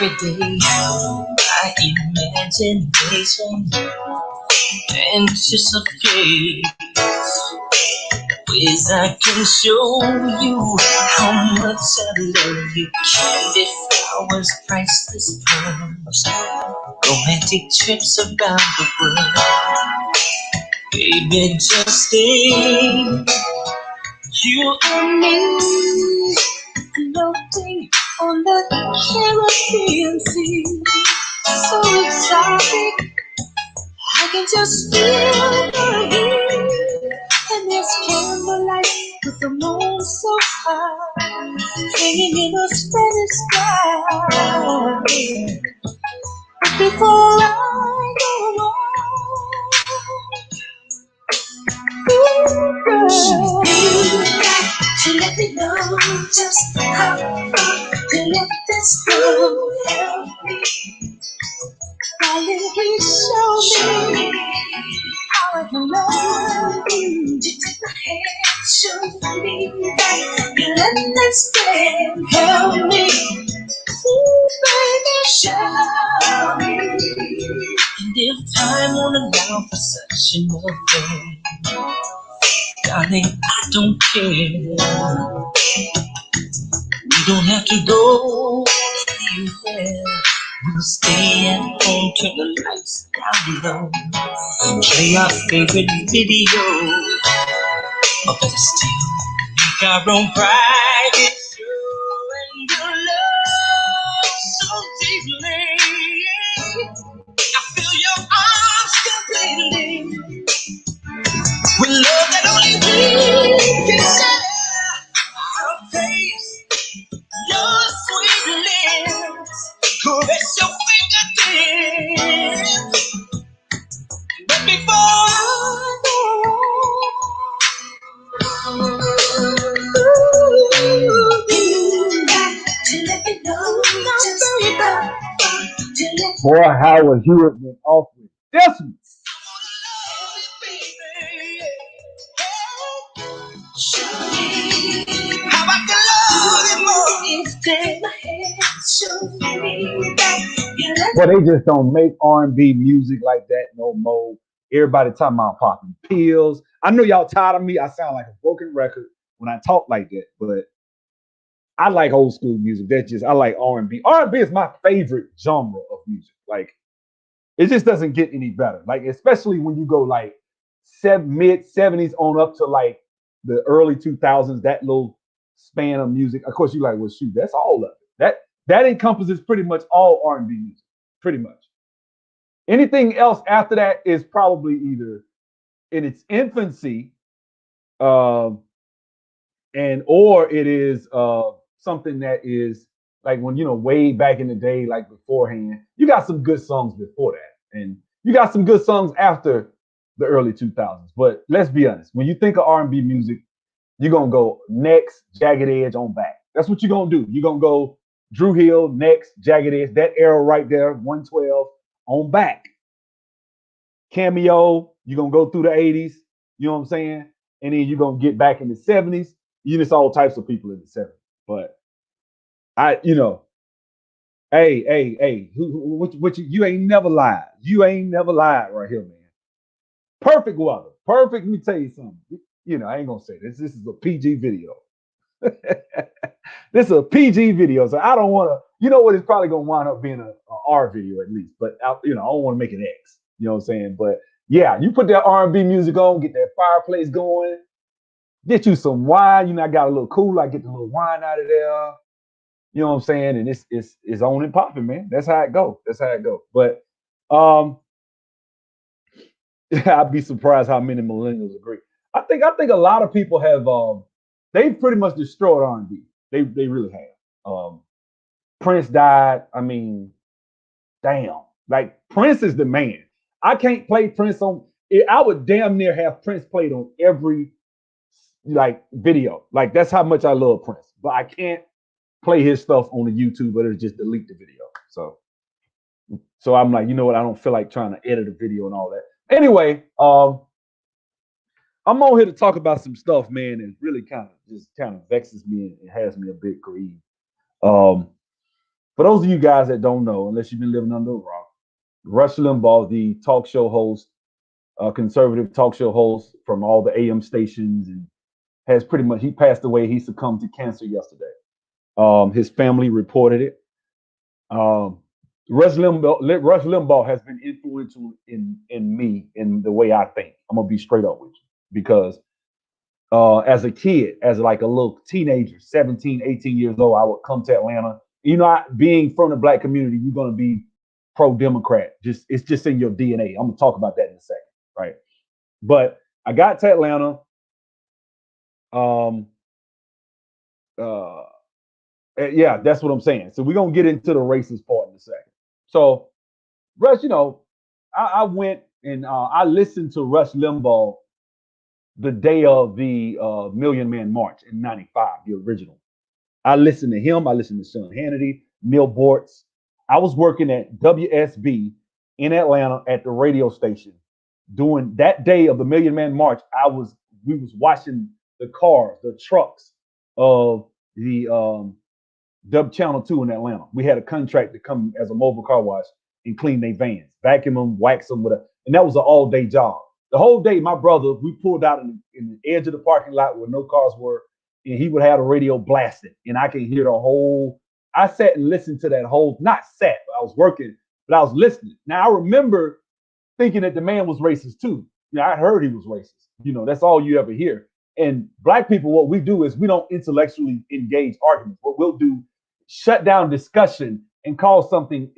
every day. My imagination anticipates ways I can show you how much I love you. Candy flowers, priceless pearls, romantic trips around the world. Baby, just think you and me floating on the Caribbean Sea. So exotic, I can just feel the heat. And there's candlelight with the moon so high, hanging in a Spanish sky. But before I go on, girl, you got to let me know just how far to let this go. Help me, darling, please show me how I can love you. Just take my hand, show me that you understand. Help me, ooh, baby, show me. And if time won't allow for such another thing, darling, I don't care. You don't have to go anywhere. We'll stay at home, turn the lights down low, play our favorite video, or better still, make our own private show. And your love so deeply, I feel your arms completely, with love that only we can share. I'll taste your sweet lips, caress your fingertips, but before I go on, you got to let me know, just baby, Boy, Howard Hewitt went off with this one. how I can love you more. Take my hand, show me that you love But they just don't make R&B music like that no more. Everybody talking about popping pills. I know y'all tired of me. I sound like a broken record when I talk like that, but I like old school music. That's just I like R&B. R&B is my favorite genre of music. Like it just doesn't get any better. Like especially when you go like mid '70s on up to like the early 2000s. That little span of music. Of course, you like well shoot. That's all of it. That encompasses pretty much all R&B music. Pretty much. Anything else after that is probably either in its infancy, um, and or it is something that is like when way back in the day, like beforehand. You got some good songs before that, and you got some good songs after the early 2000s. But let's be honest, when you think of R&B music, you're gonna go next, Jagged Edge on back. That's what you're gonna do. You're gonna go Drew Hill, next, Jagged Edge, that era right there, 112 on back. Cameo, you're gonna go through the 80s, you know what I'm saying? And then you're gonna get back in the 70s. You just all types of people in the 70s. But I, hey, what you ain't never lied. You ain't never lied right here, man. Perfect weather. Perfect. Let me tell you something. I ain't gonna say this. This is a PG video. This is a PG video, so I don't want to. You know what? It's probably gonna wind up being a R video at least. But I don't want to make it X. You know what I'm saying? But yeah, you put that R&B music on, get that fireplace going, get you some wine. I got a little cooler. I get the little wine out of there. You know what I'm saying? And it's on and popping, man. That's how it go. That's how it go. But I'd be surprised how many millennials agree. I think a lot of people have they've pretty much destroyed R&B. They really have. Prince died. I mean, damn. Like Prince is the man. I can't play Prince on. I would damn near have Prince played on every like video. Like that's how much I love Prince. But I can't play his stuff on the YouTube, but it's just delete the video. So I'm like, you know what? I don't feel like trying to edit a video and all that. Anyway, I'm on here to talk about some stuff, man, and really kind of vexes me and has me a bit grieved. Um, For those of you guys that don't know, unless you've been living under a rock, Rush Limbaugh, the talk show host, conservative talk show host from all the AM stations, and has pretty much he passed away. He succumbed to cancer yesterday. His family reported it. Um, Rush Limbaugh has been influential in me in the way I think. I'm gonna be straight up with you because as a kid, as like a little teenager, 17, 18 years old, I would come to Atlanta. You know, being from the black community, you're gonna be pro Democrat. Just it's just in your DNA. I'm gonna talk about that in a second, right? But I got to Atlanta. Um, uh, yeah, that's what I'm saying. So we're gonna get into the racist part in a second. So Rush, I went and I listened to Rush Limbaugh the day of the Million Man March in '95, the original. I listened to him. I listened to Sean Hannity, Neil Bortz. I was working at WSB in Atlanta at the radio station. Doing that day of the Million Man March, we was watching the cars, the trucks of the Dub Channel 2 in Atlanta. We had a contract to come as a mobile car wash and clean their vans, vacuum them, wax them, whatever. And that was an all day job. The whole day, my brother, we pulled out in the edge of the parking lot where no cars were, and he would have the radio blasting, and I can hear the whole. I sat and listened to that whole, not sat, but I was working, but I was listening. Now I remember thinking that the man was racist too. I heard he was racist. That's all you ever hear. And black people, what we do is we don't intellectually engage arguments. What we'll do, shut down discussion and call something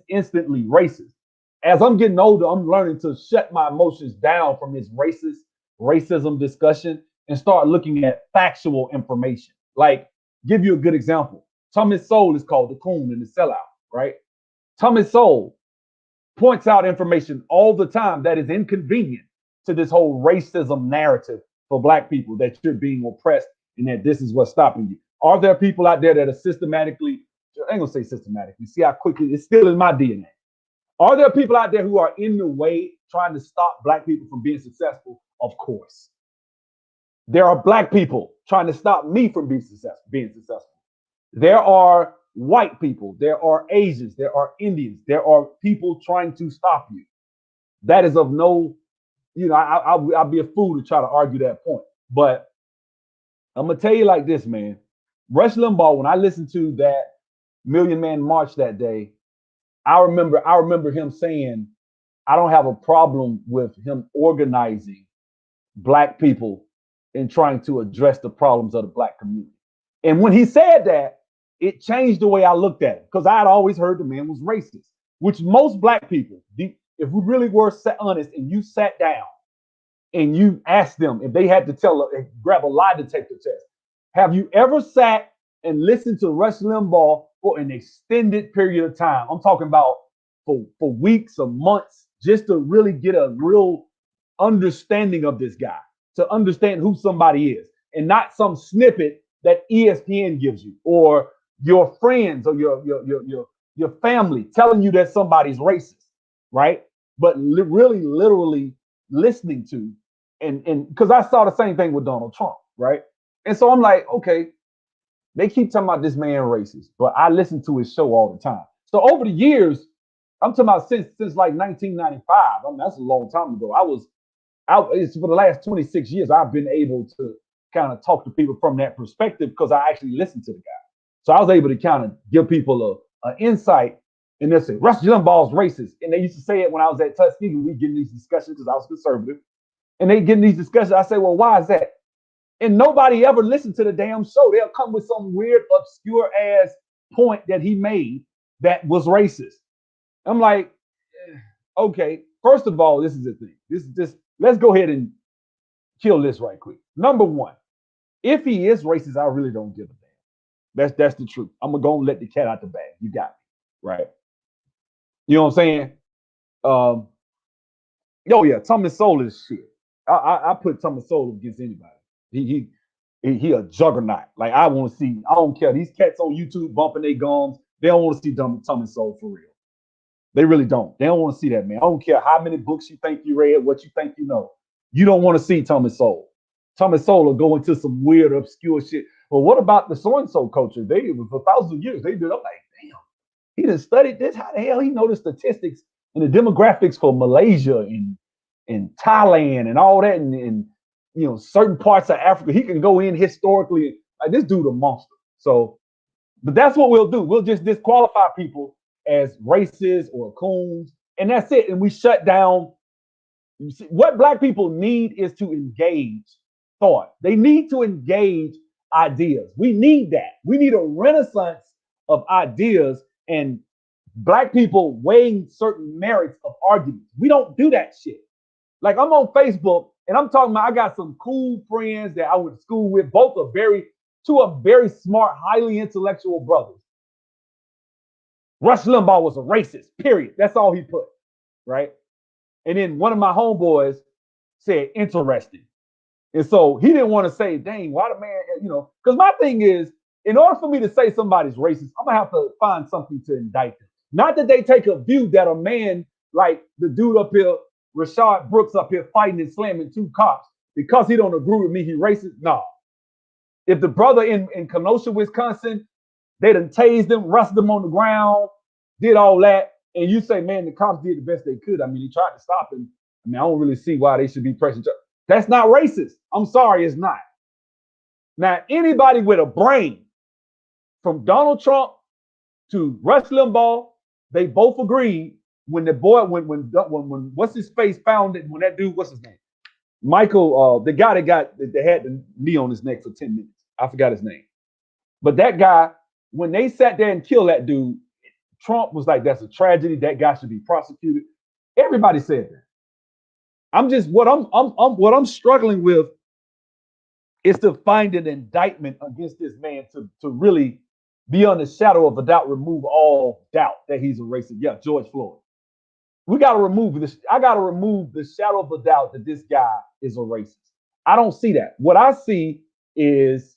instantly racist. As I'm getting older, I'm learning to shut my emotions down from this racism discussion and start looking at factual information. Like, give you a good example. Thomas Sowell is called the coon and the sellout, right? Thomas Sowell points out information all the time that is inconvenient to this whole racism narrative for black people that you're being oppressed and that this is what's stopping you. Are there people out there that are systematically, I ain't gonna say systematically, see how quickly it's still in my DNA. Are there people out there who are in the way trying to stop black people from being successful? Of course. There are black people trying to stop me from being successful. There are white people, there are Asians, there are Indians, there are people trying to stop you. That is of no, I'll be a fool to try to argue that point. But I'm gonna tell you like this, man. Rush Limbaugh, when I listened to that Million Man March that day, I remember him saying, I don't have a problem with him organizing black people and trying to address the problems of the black community. And when he said that, it changed the way I looked at it because I had always heard the man was racist, which most black people, if we really were honest and you sat down and you asked them if they had to grab a lie detector test, have you ever sat and listened to Rush Limbaugh for an extended period of time? I'm talking about for weeks or months just to really get a real understanding of this guy, to understand who somebody is, and not some snippet that ESPN gives you or your friends or your family telling you that somebody's racist, right? But really, literally listening to and because I saw the same thing with Donald Trump, right? And so I'm like, okay, they keep talking about this man racist, but I listen to his show all the time. So over the years, I'm talking about since like 1995. I mean, that's a long time ago. It's for the last 26 years, I've been able to kind of talk to people from that perspective because I actually listened to the guy. So I was able to kind of give people a insight. And they say, Rush Limbaugh's racist. And they used to say it when I was at Tuskegee. We get in these discussions because I was conservative. And they get in these discussions. I say, well, why is that? And nobody ever listened to the damn show. They'll come with some weird, obscure ass point that he made that was racist. I'm like, okay, first of all, this is the thing. This is just, let's go ahead and kill this right quick. Number one, if he is racist, I really don't give a damn. That's the truth. I'm gonna go and let the cat out the bag. You got me, right? You know what I'm saying? Um, oh yeah, Thomas Sowell is shit. I put Thomas Sowell against anybody. He a juggernaut. Like I want to see. I don't care. These cats on YouTube bumping their gums. They don't want to see Thomas Sowell for real. They really don't. They don't want to see that man. I don't care how many books you think you read, what you think you know. You don't want to see Thomas Sowell. Thomas Sowell will go into some weird, obscure shit. Well, what about the so and so culture? They for thousands of years they did. I'm like, damn. He done studied this. How the hell he know the statistics and the demographics for Malaysia and Thailand and all that and certain parts of Africa. He can go in historically. Like this dude a monster. So, but that's what we'll do. We'll just disqualify people as racist or coons, and that's it. And we shut down. What black people need is to engage thought. They need to engage ideas. We need that. We need a renaissance of ideas and black people weighing certain merits of arguments. We don't do that shit. Like I'm on Facebook and I'm talking about I got some cool friends that I went to school with. Both are two are very smart, highly intellectual brothers. Rush Limbaugh was a racist, period. That's all he put, right? And then one of my homeboys said, interesting. And so he didn't want to say, dang, why the man, because my thing is, in order for me to say somebody's racist, I'm going to have to find something to indict them. Not that they take a view that a man like the dude up here, Rashad Brooks up here fighting and slamming two cops, because he don't agree with me, he racist. No. If the brother in Kenosha, Wisconsin, they done tased him, wrestled him on the ground, did all that, and you say, man, the cops did the best they could. I mean, he tried to stop him. I mean, I don't really see why they should be pressing. That's not racist. I'm sorry, it's not. Now, anybody with a brain, from Donald Trump to Rush Limbaugh, they both agreed when the boy, when what's his face found it, when that dude, what's his name? Michael, the guy that had the knee on his neck for 10 minutes. I forgot his name. But that guy, when they sat there and killed that dude, Trump was like, that's a tragedy. That guy should be prosecuted. Everybody said that. I'm just what I'm struggling with is to find an indictment against this man to really be on the shadow of a doubt, remove all doubt that he's a racist. Yeah, George Floyd. We got to remove this. I got to remove the shadow of a doubt that this guy is a racist. I don't see that. What I see is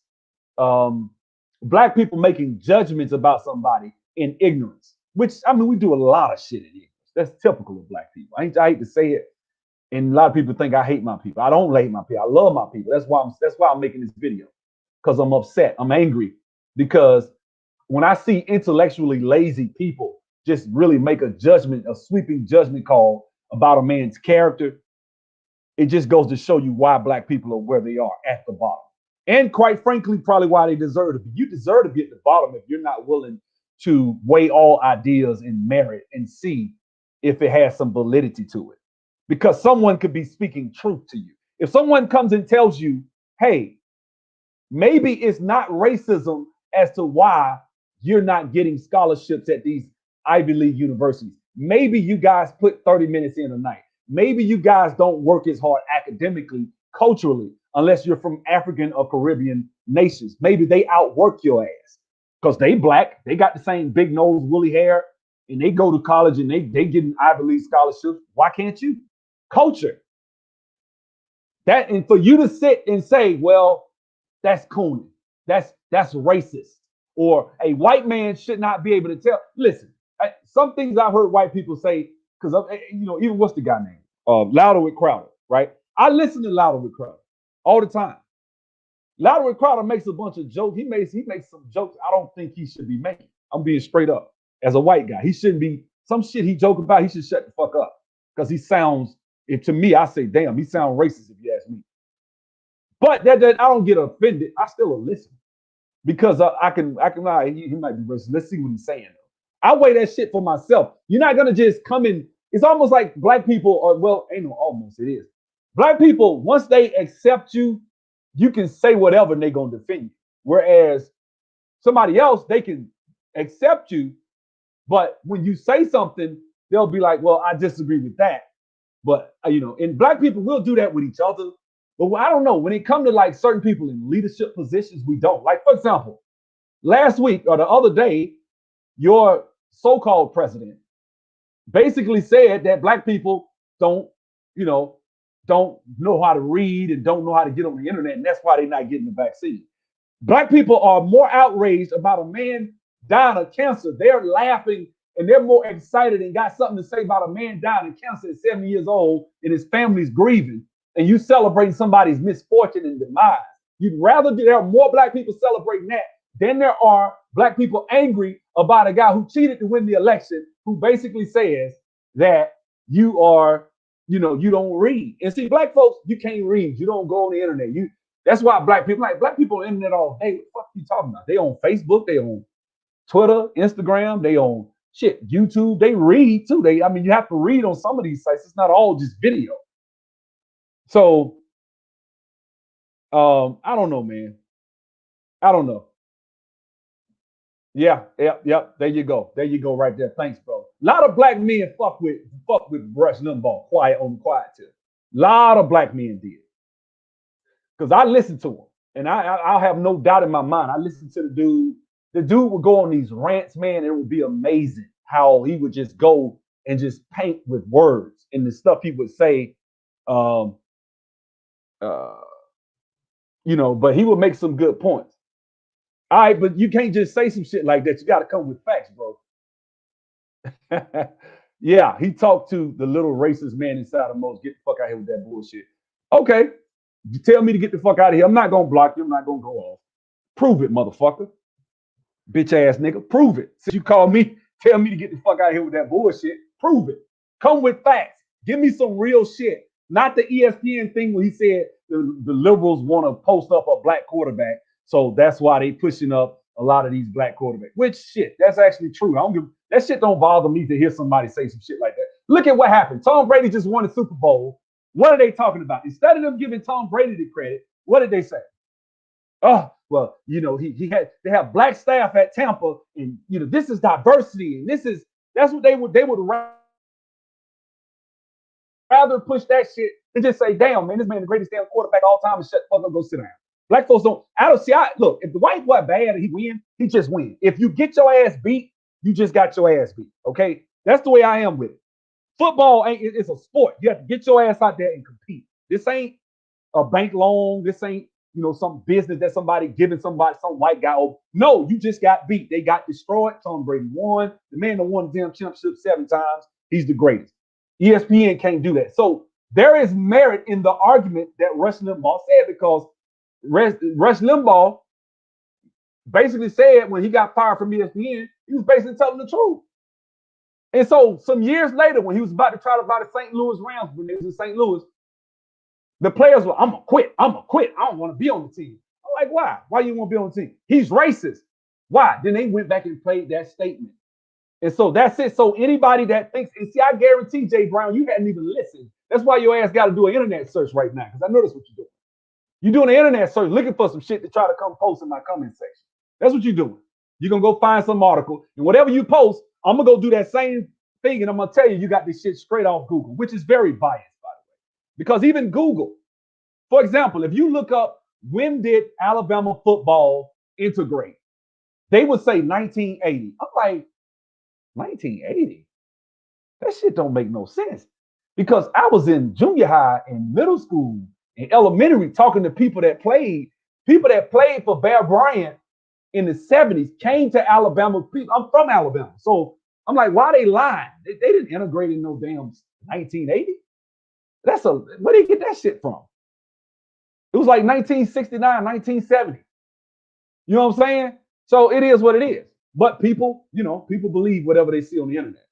black people making judgments about somebody in ignorance, which, I mean, we do a lot of shit in ignorance. That's typical of black people. I hate to say it. And a lot of people think I hate my people. I don't hate my people. I love my people. That's why I'm making this video. Because I'm upset. I'm angry. Because when I see intellectually lazy people just really make a sweeping judgment call about a man's character, it just goes to show you why black people are where they are at the bottom. And quite frankly, probably why they deserve to be. You deserve to be at the bottom if you're not willing to weigh all ideas in merit and see if it has some validity to it. Because someone could be speaking truth to you. If someone comes and tells you, hey, maybe it's not racism as to why you're not getting scholarships at these Ivy League universities. Maybe you guys put 30 minutes in a night. Maybe you guys don't work as hard academically, culturally, unless you're from African or Caribbean nations. Maybe they outwork your ass because they black. They got the same big nose, woolly hair, and they go to college and they getting Ivy League scholarships. Why can't you? Culture. That, and for you to sit and say, well, that's cooning. That's racist. Or a white man should not be able to tell. Listen, some things I've heard white people say, because even what's the guy name? Louder with Crowder, right? I listen to Louder with Crowder all the time. Louder with Crowder makes a bunch of jokes. He makes some jokes I don't think he should be making. I'm being straight up. As a white guy, he shouldn't be. Some shit he joke about, he should shut the fuck up. Because he sounds, to me, I say, damn, he sounds racist if you ask me. But that I don't get offended. I still listen. Because I can lie. He might be racist. Let's see what he's saying. I weigh that shit for myself. You're not gonna just come in. It's almost like black people are, well, ain't no almost, it is. Black people, once they accept you, you can say whatever and they're gonna defend you. Whereas somebody else, they can accept you, but when you say something, they'll be like, well, I disagree with that. But and black people will do that with each other. But I don't know. When it comes to like certain people in leadership positions, we don't. Like, for example, last week or the other day, your so-called president basically said that black people don't know how to read and don't know how to get on the internet, and that's why they're not getting the vaccine. Black people are more outraged about a man dying of cancer. They're laughing and they're more excited and got something to say about a man dying of cancer at 70 years old and his family's grieving, and you celebrating somebody's misfortune and demise. You'd rather there are more black people celebrating that than there are Black people angry about a guy who cheated to win the election, who basically says that you are, you don't read. And see, black folks, you can't read. You don't go on the internet. That's why black people on the internet all day. What the fuck are you talking about? They on Facebook, they on Twitter, Instagram, they on shit, YouTube. They read too. You have to read on some of these sites. It's not all just video. So I don't know, man. I don't know. Yeah, yep, yep. There you go. There you go, right there. Thanks, bro. A lot of black men fuck with Rush Limbaugh, quiet on the quiet tip. A lot of black men did. Because I listened to him. And I'll have no doubt in my mind. I listened to the dude. The dude would go on these rants, man, and it would be amazing how he would just go and just paint with words and the stuff he would say. Um, uh, but he would make some good points. All right, but you can't just say some shit like that. You got to come with facts, bro. Yeah, he talked to the little racist man inside of most. Get the fuck out of here with that bullshit. Okay, you tell me to get the fuck out of here. I'm not gonna block you. I'm not gonna go off. Prove it, motherfucker. Bitch ass nigga. Prove it. Since you call me, tell me to get the fuck out of here with that bullshit. Prove it. Come with facts. Give me some real shit. Not the ESPN thing where he said the liberals want to post up a black quarterback. So that's why they pushing up a lot of these black quarterbacks. Which shit, that's actually true. That shit don't bother me to hear somebody say some shit like that. Look at what happened. Tom Brady just won the Super Bowl. What are they talking about? Instead of them giving Tom Brady the credit, what did they say? Oh, well, they have black staff at Tampa, and this is diversity, and that's what they would rather push that shit than just say, damn, man, this man the greatest damn quarterback of all time, and shut the fuck up, go sit down. Black folks don't. I don't see. Look, if the white boy bad and he win, he just win. If you get your ass beat, you just got your ass beat. Okay, that's the way I am with it. Football ain't. It's a sport. You have to get your ass out there and compete. This ain't a bank loan. This ain't some business that somebody giving somebody, some white guy. No, you just got beat. They got destroyed. Tom Brady won. The man that won the damn championship 7 times. He's the greatest. ESPN can't do that. So there is merit in the argument that Rush Limbaugh said, because Rush Limbaugh basically said when he got fired from ESPN, he was basically telling the truth. And so some years later, when he was about to try to buy the St. Louis Rams, when they was in St. Louis, the players were, I'm going to quit. I don't want to be on the team. I'm like, why? Why you want to be on the team? He's racist. Why? Then they went back and played that statement. And so that's it. So anybody that thinks, and see, I guarantee, Jay Brown, you hadn't even listened. That's why your ass got to do an internet search right now, because I know that's what you're doing. You're doing an internet search looking for some shit to try to come post in my comment section. That's what you're doing. You're going to go find some article, and whatever you post, I'm going to go do that same thing, and I'm going to tell you got this shit straight off Google, which is very biased, by the way. Because even Google, for example, if you look up when did Alabama football integrate, they would say 1980. I'm like, 1980? That shit don't make no sense. Because I was in junior high and middle school and elementary talking to people that played for Bear Bryant in the 70s, came to Alabama. I'm from Alabama. So I'm like, why are they lying? They didn't integrate in no damn 1980. Where did they get that shit from? It was like 1969, 1970. You know what I'm saying? So it is what it is. But people believe whatever they see on the internet.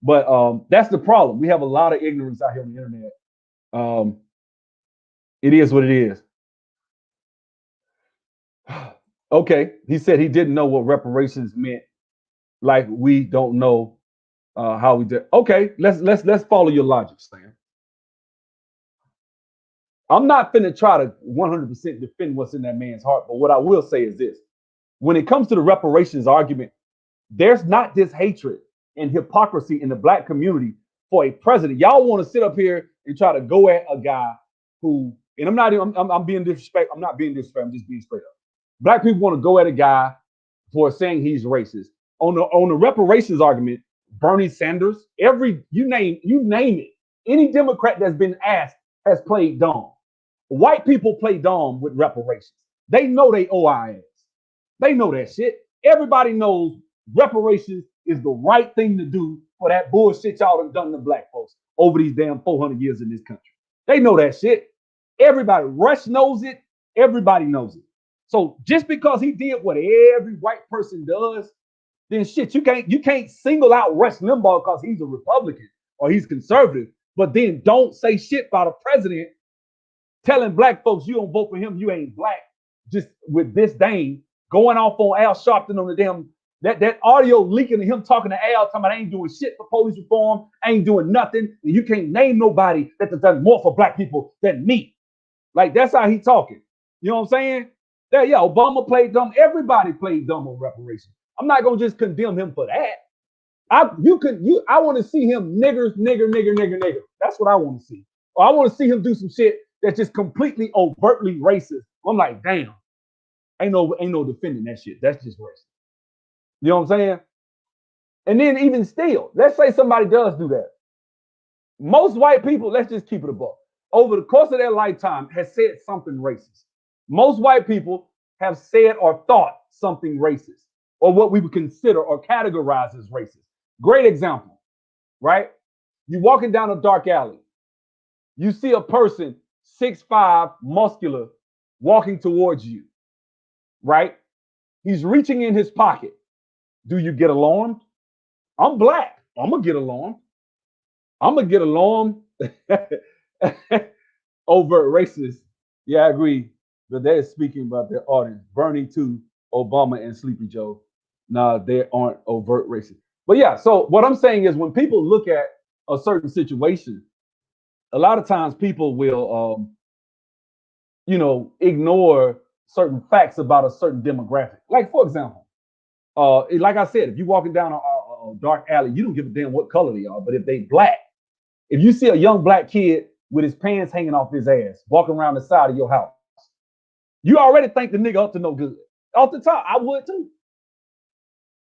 But that's the problem. We have a lot of ignorance out here on the internet. It is what it is. Okay, he said he didn't know what reparations meant. Like we don't know how we did. Okay, let's follow your logic, Sam. I'm not finna try to 100% defend what's in that man's heart, but what I will say is this: when it comes to the reparations argument, there's not this hatred and hypocrisy in the black community for a president. Y'all want to sit up here and try to go at a guy who, and I'm being disrespectful. I'm not being disrespectful. I'm just being straight up. Black people want to go at a guy for saying he's racist. On the reparations argument, Bernie Sanders, you name it, any Democrat that's been asked has played dumb. White people play dumb with reparations. They know they owe our ass. They know that shit. Everybody knows reparations is the right thing to do for that bullshit y'all have done to black folks over these damn 400 years in this country. They know that shit. Everybody, Rush knows it. Everybody knows it. So just because he did what every white person does, then shit, you can't single out Rush Limbaugh because he's a Republican or he's conservative, but then don't say shit about a president telling black folks you don't vote for him, you ain't black, just with disdain, going off on Al Sharpton on the damn that audio leaking of him talking to Al, talking about I ain't doing shit for police reform, I ain't doing nothing, and you can't name nobody that has done more for black people than me. Like that's how he talking. You know what I'm saying? That yeah, Obama played dumb. Everybody played dumb on reparations. I'm not gonna just condemn him for that. I want to see him nigger. That's what I want to see. Or I want to see him do some shit that's just completely overtly racist. I'm like, damn, ain't no defending that shit. That's just racist. You know what I'm saying? And then even still, let's say somebody does do that. Most white people, let's just keep it above, over the course of their lifetime has said something racist. Most white people have said or thought something racist, or what we would consider or categorize as racist. Great example, right? You walking down a dark alley, you see a person 6'5", muscular, walking towards you, right? He's reaching in his pocket. Do you get alarmed? I'm black. I'm gonna get alarmed. I'm gonna get alarmed. Overt racist. Yeah, I agree. But they're speaking about their audience. Bernie too, Obama and Sleepy Joe. Nah, they aren't overt racist. But yeah, so what I'm saying is when people look at a certain situation, a lot of times people will ignore certain facts about a certain demographic. Like for example, like I said, if you're walking down a dark alley, you don't give a damn what color they are. But if they black, if you see a young black kid with his pants hanging off his ass walking around the side of your house, you already think the nigga up to no good. Off the top, I would too.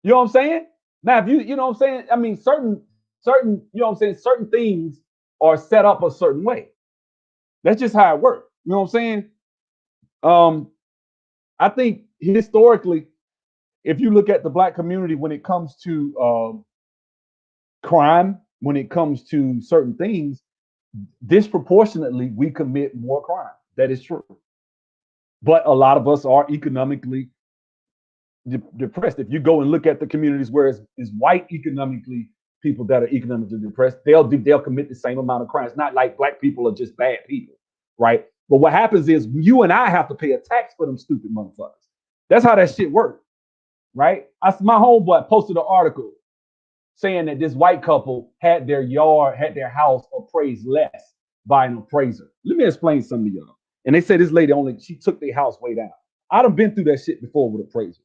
You know what I'm saying? Now, if you know what I'm saying, I mean, you know what I'm saying, certain things are set up a certain way. That's just how it works. You know what I'm saying? Um, I think historically, if you look at the black community when it comes to crime, when it comes to certain things, disproportionately we commit more crime. That is true. But a lot of us are economically depressed. If you go and look at the communities where it's white economically people that are economically depressed, they'll commit the same amount of crime. It's not like black people are just bad people, right? But what happens is you and I have to pay a tax for them stupid motherfuckers. That's how that shit works, right? My homeboy posted an article saying that this white couple had their house appraised less by an appraiser. Let me explain something to y'all. And they said this lady she took their house way down. I done been through that shit before with appraisers.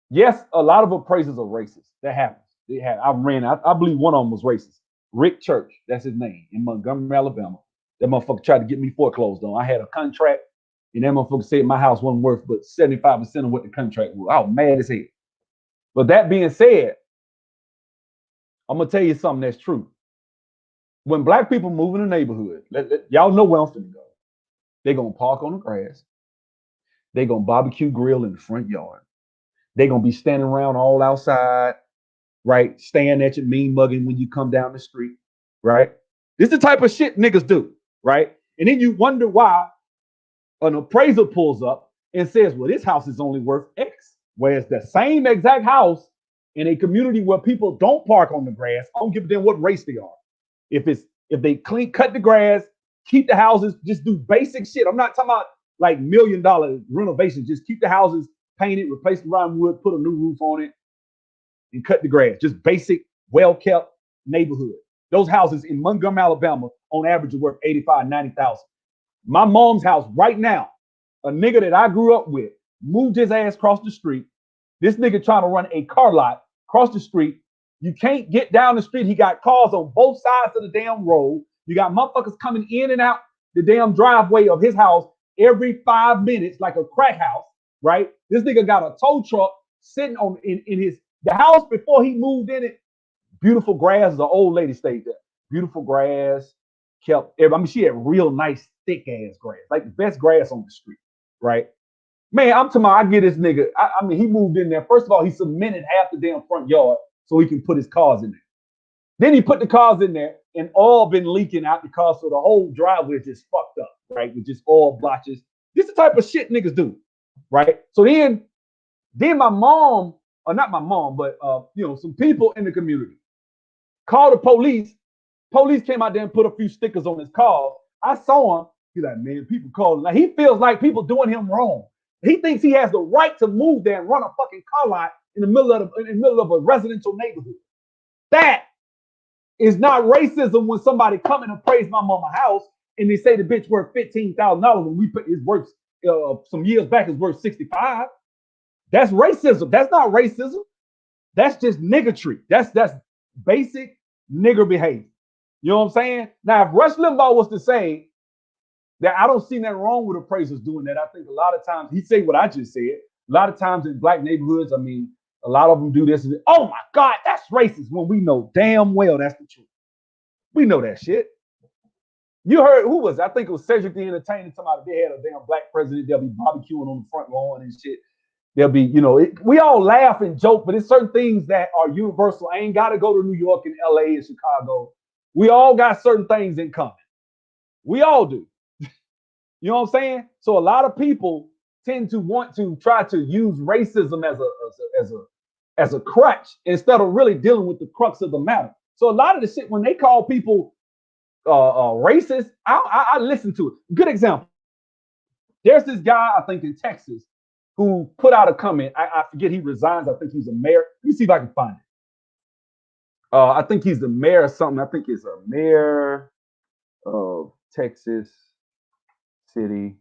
Yes, a lot of appraisers are racist. That happens. I believe one of them was racist. Rick Church, that's his name, in Montgomery, Alabama. That motherfucker tried to get me foreclosed on. I had a contract, and that motherfucker said my house wasn't worth but 75% of what the contract was. I was mad as hell. But that being said, I'm gonna tell you something that's true. When black people move in a neighborhood, y'all know where I'm finna go. They're gonna park on the grass. They're gonna barbecue grill in the front yard. They're gonna be standing around all outside, right? Staring at you, mean mugging when you come down the street, right? This is the type of shit niggas do, right? And then you wonder why an appraiser pulls up and says, well, this house is only worth X. Whereas the same exact house in a community where people don't park on the grass, I don't give a damn what race they are. If they cut the grass, keep the houses, just do basic shit. I'm not talking about like $1 million renovations. Just keep the houses painted, replace the rotten wood, put a new roof on it, and cut the grass. Just basic, well-kept neighborhood. Those houses in Montgomery, Alabama, on average are worth 85, 90,000. My mom's house right now, a nigga that I grew up with, moved his ass across the street. This nigga trying to run a car lot across the street. You can't get down the street. He got cars on both sides of the damn road. You got motherfuckers coming in and out the damn driveway of his house every 5 minutes like a crack house, right? This nigga got a tow truck sitting in his the house before he moved in it. Beautiful grass. The old lady stayed there. Beautiful grass. She had real nice thick ass grass, like the best grass on the street, right? Man, I'm talking about, I get this nigga. I mean, he moved in there. First of all, he cemented half the damn front yard so he can put his cars in there. Then he put the cars in there and all been leaking out the cars, so the whole driveway is just fucked up, right? With just oil blotches. This is the type of shit niggas do. right? So then my mom, or not my mom, but some people in the community called the police. Police came out there and put a few stickers on his car. I saw him. He's like, man, people calling. Like he feels like people doing him wrong. He thinks he has the right to move there and run a fucking car lot in the middle of a residential neighborhood. That is not racism when somebody come in and praise my mama house and they say the bitch worth $15,000 when we put his worth some years back is worth 65. That's racism. That's not racism. That's just niggertry. That's basic nigger behavior. You know what I'm saying? Now, if Rush Limbaugh was to say that I don't see nothing wrong with appraisers doing that, I think a lot of times he'd say what I just said. A lot of times in black neighborhoods, I mean, a lot of them do this. And, oh my God, that's racist. When we know damn well that's the truth. We know that shit. You heard who was it? I think it was Cedric the Entertainer. Somebody they had a damn black president. They'll be barbecuing on the front lawn and shit. There'll be, we all laugh and joke, but it's certain things that are universal. I ain't got to go to New York and LA and Chicago. We all got certain things in common. We all do. You know what I'm saying? So a lot of people tend to want to try to use racism as a crutch instead of really dealing with the crux of the matter. So a lot of the shit when they call people racist, I listen to it. Good example. There's this guy I think in Texas who put out a comment. I forget he resigns. I think he's a mayor. Let me see if I can find it. I think he's the mayor or something. I think he's a mayor of Texas City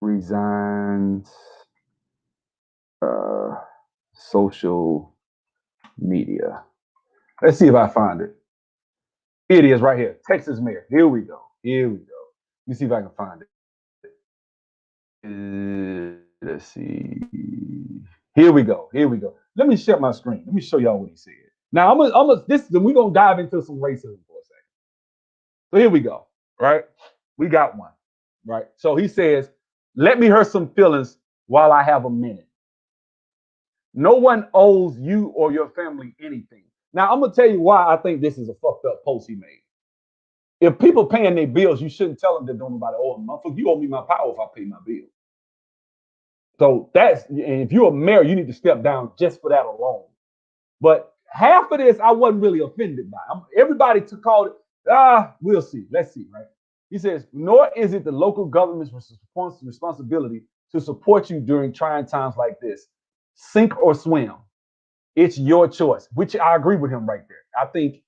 resigns social media. Let's see if I find it. Here it is right here. Texas mayor. Here we go. Here we go. Let me see if I can find it. Let's see. Here we go. Here we go. Let me share my screen. Let me show y'all what he said. Now we're gonna dive into some racism for a second. So here we go. Right? We got one. Right. So he says, let me hurt some feelings while I have a minute. No one owes you or your family anything. Now I'm gonna tell you why I think this is a fucked up post he made. If people paying their bills, you shouldn't tell them that don't nobody owe them. Motherfucker, you owe me my power if I pay my bill. So and if you're a mayor, you need to step down just for that alone. But half of this I wasn't really offended by. Everybody to call it, we'll see. Let's see, right? He says, nor is it the local government's responsibility to support you during trying times like this. Sink or swim. It's your choice, which I agree with him right there. I think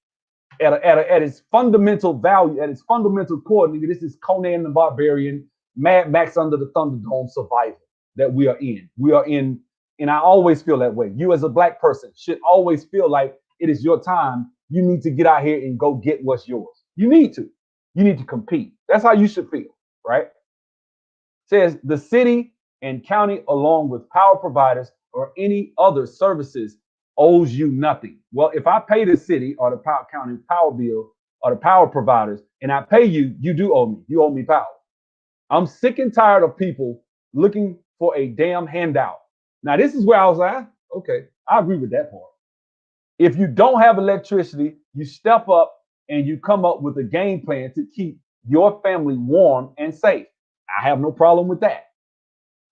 at its fundamental value, at its fundamental core, nigga, this is Conan the Barbarian, Mad Max Under the Thunderdome survival that we are in. We are in, and I always feel that way. You as a black person should always feel like it is your time. You need to get out here and go get what's yours. You need to. You need to compete. That's how you should feel, right? It says the city and county, along with power providers or any other services, owes you nothing. Well, if I pay the city or the power county power bill or the power providers and I pay you, you do owe me. You owe me power. I'm sick and tired of people looking for a damn handout. Now, this is where I was like, okay, I agree with that part. If you don't have electricity, you step up and you come up with a game plan to keep your family warm and safe. I have no problem with that.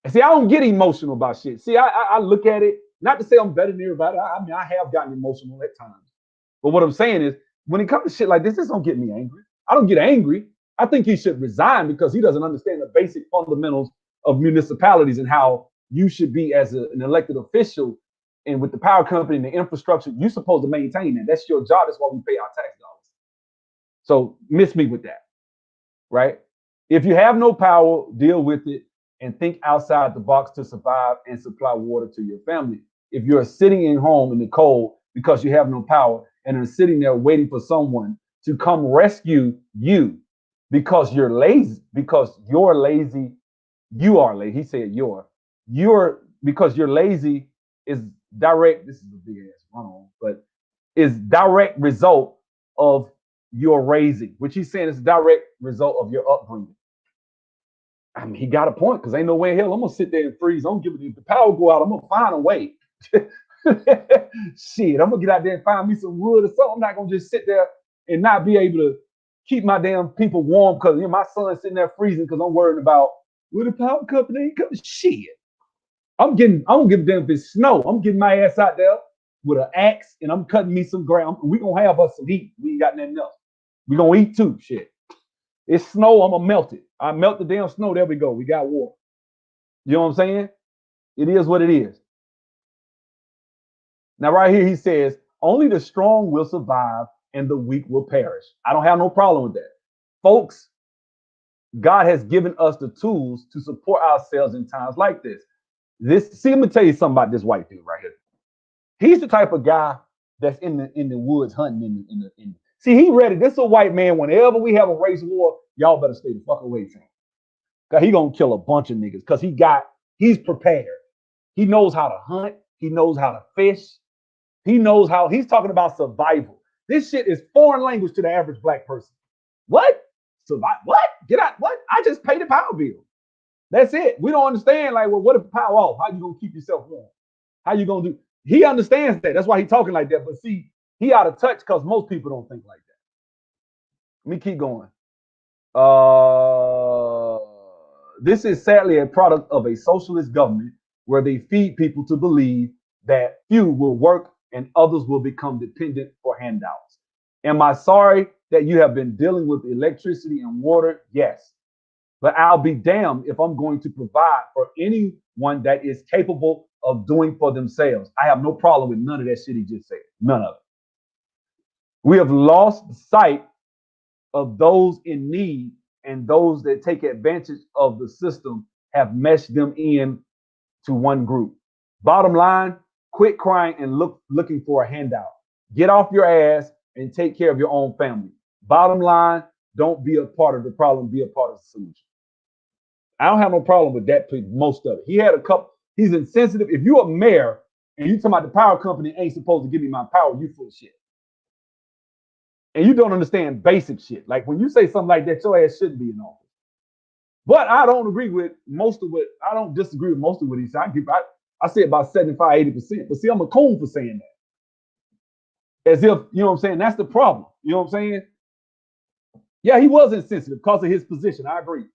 And see, I don't get emotional about shit. See, I look at it, not to say I'm better than everybody. I mean, I have gotten emotional at times. But what I'm saying is, when it comes to shit like this don't get me angry. I don't get angry. I think he should resign because he doesn't understand the basic fundamentals of municipalities and how you should be as an elected official and with the power company and the infrastructure, you're supposed to maintain that. That's your job. That's why we pay our tax dollars. So miss me with that, right? If you have no power, deal with it and think outside the box to survive and supply water to your family. If you're sitting in home in the cold because you have no power and are sitting there waiting for someone to come rescue you because you're lazy, you are lazy. He said you're because you're lazy is direct. This is a big ass run on, but is direct result of your raising, which he's saying is a direct result of your upbringing. I mean, he got a point because ain't no way in hell I'm gonna sit there and freeze. I'm giving if the power go out, I'm gonna find a way. Shit, I'm gonna get out there and find me some wood or something. I'm not gonna just sit there and not be able to keep my damn people warm because my son's sitting there freezing because I'm worried about will the power company ain't coming. Shit. I don't give a damn if it's snow. I'm getting my ass out there with an axe and I'm cutting me some ground. We gonna have us some heat. We ain't got nothing else. We gonna eat too. Shit. It's snow. I'm gonna melt it. I melt the damn snow. There we go. We got water. You know what I'm saying? It is what it is. Now, right here, he says, only the strong will survive and the weak will perish. I don't have no problem with that. Folks, God has given us the tools to support ourselves in times like this. See, I'm gonna tell you something about this white dude right here. He's the type of guy that's in the woods hunting see, he ready. This is a white man. Whenever we have a race war, y'all better stay the fuck away from him. Cause he gonna kill a bunch of niggas. Cause he's prepared. He knows how to hunt. He knows how to fish. He knows how. He's talking about survival. This shit is foreign language to the average black person. What? Survive? What? Get out? What? I just paid the power bill. That's it. We don't understand. Like, well, what if power off? How you gonna keep yourself warm? How you gonna do? He understands that. That's why he's talking like that. But see, he out of touch because most people don't think like that. Let me keep going. This is sadly a product of a socialist government where they feed people to believe that few will work and others will become dependent for handouts. Am I sorry that you have been dealing with electricity and water? Yes. But I'll be damned if I'm going to provide for anyone that is capable of doing for themselves. I have no problem with none of that shit he just said. None of it. We have lost sight of those in need, and those that take advantage of the system have meshed them in to one group. Bottom line, quit crying and looking for a handout. Get off your ass and take care of your own family. Bottom line, don't be a part of the problem, be a part of the solution. I don't have no problem with that, most of it. He had a couple, he's insensitive. If you're a mayor and you talking about the power company ain't supposed to give me my power, you full of shit. And you don't understand basic shit. Like when you say something like that, your ass shouldn't be in office. But I don't agree with most of what, I don't disagree with most of what he said. I say about 75, 80%. But see, I'm a coon for saying that. As if, you know what I'm saying? That's the problem. You know what I'm saying? Yeah, he was insensitive because of his position. I agree.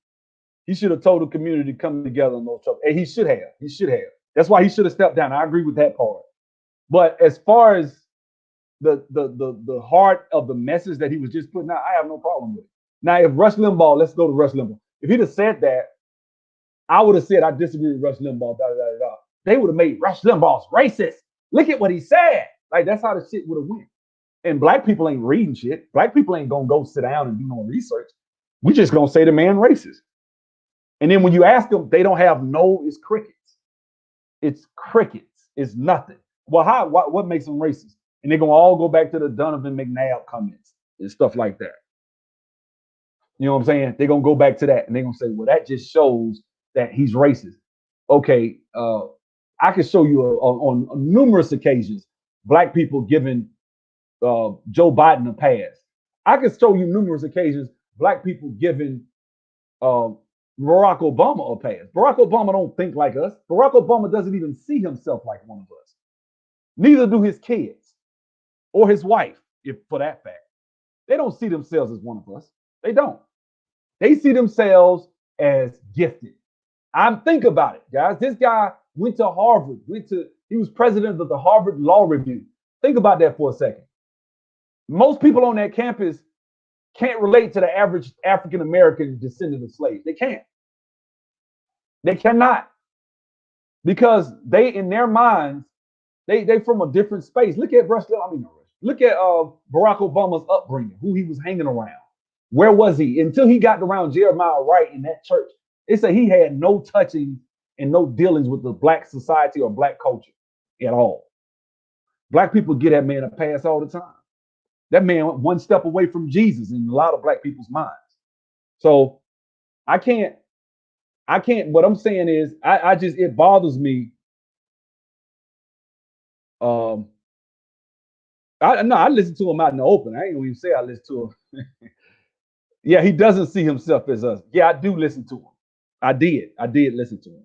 He should have told the community to come together and no trouble. And he should have. He should have. That's why he should have stepped down. I agree with that part. But as far as the heart of the message that he was just putting out, I have no problem with it. Now, if Rush Limbaugh, let's go to Rush Limbaugh. If he'd have said that, I would have said I disagree with Rush Limbaugh. Da, da, da, da. They would have made Rush Limbaugh's racist. Look at what he said. Like that's how the shit would have went. And black people ain't reading shit. Black people ain't gonna go sit down and do no research. We just gonna say the man racist. And then when you ask them, they don't have no. It's crickets. It's crickets. It's nothing. Well, what makes them racist? And they're gonna all go back to the Donovan McNabb comments and stuff like that. You know what I'm saying? They're gonna go back to that and they're gonna say, well, that just shows that he's racist. Okay, I can show you on numerous occasions black people giving Joe Biden a pass. I can show you numerous occasions black people giving Barack Obama a pass. Barack Obama don't think like us. Barack Obama doesn't even see himself like one of us. Neither do his kids or his wife, if for that fact. They don't see themselves as one of us. They don't. They see themselves as gifted. Think about it, guys. This guy went to Harvard, he was president of the Harvard Law Review. Think about that for a second. Most people on that campus can't relate to the average African American descendant of slaves. They can't. They cannot. Because they, in their minds, they from a different space. Look at look at Barack Obama's upbringing, who he was hanging around. Where was he? Until he got around Jeremiah Wright in that church. They say he had no touching and no dealings with the black society or black culture at all. Black people get that man a pass all the time. That man went one step away from Jesus in a lot of black people's minds. So I can't, what I'm saying is, it bothers me. I listen to him out in the open. I ain't gonna even say I listen to him. Yeah, he doesn't see himself as us. Yeah, I do listen to him. I did listen to him.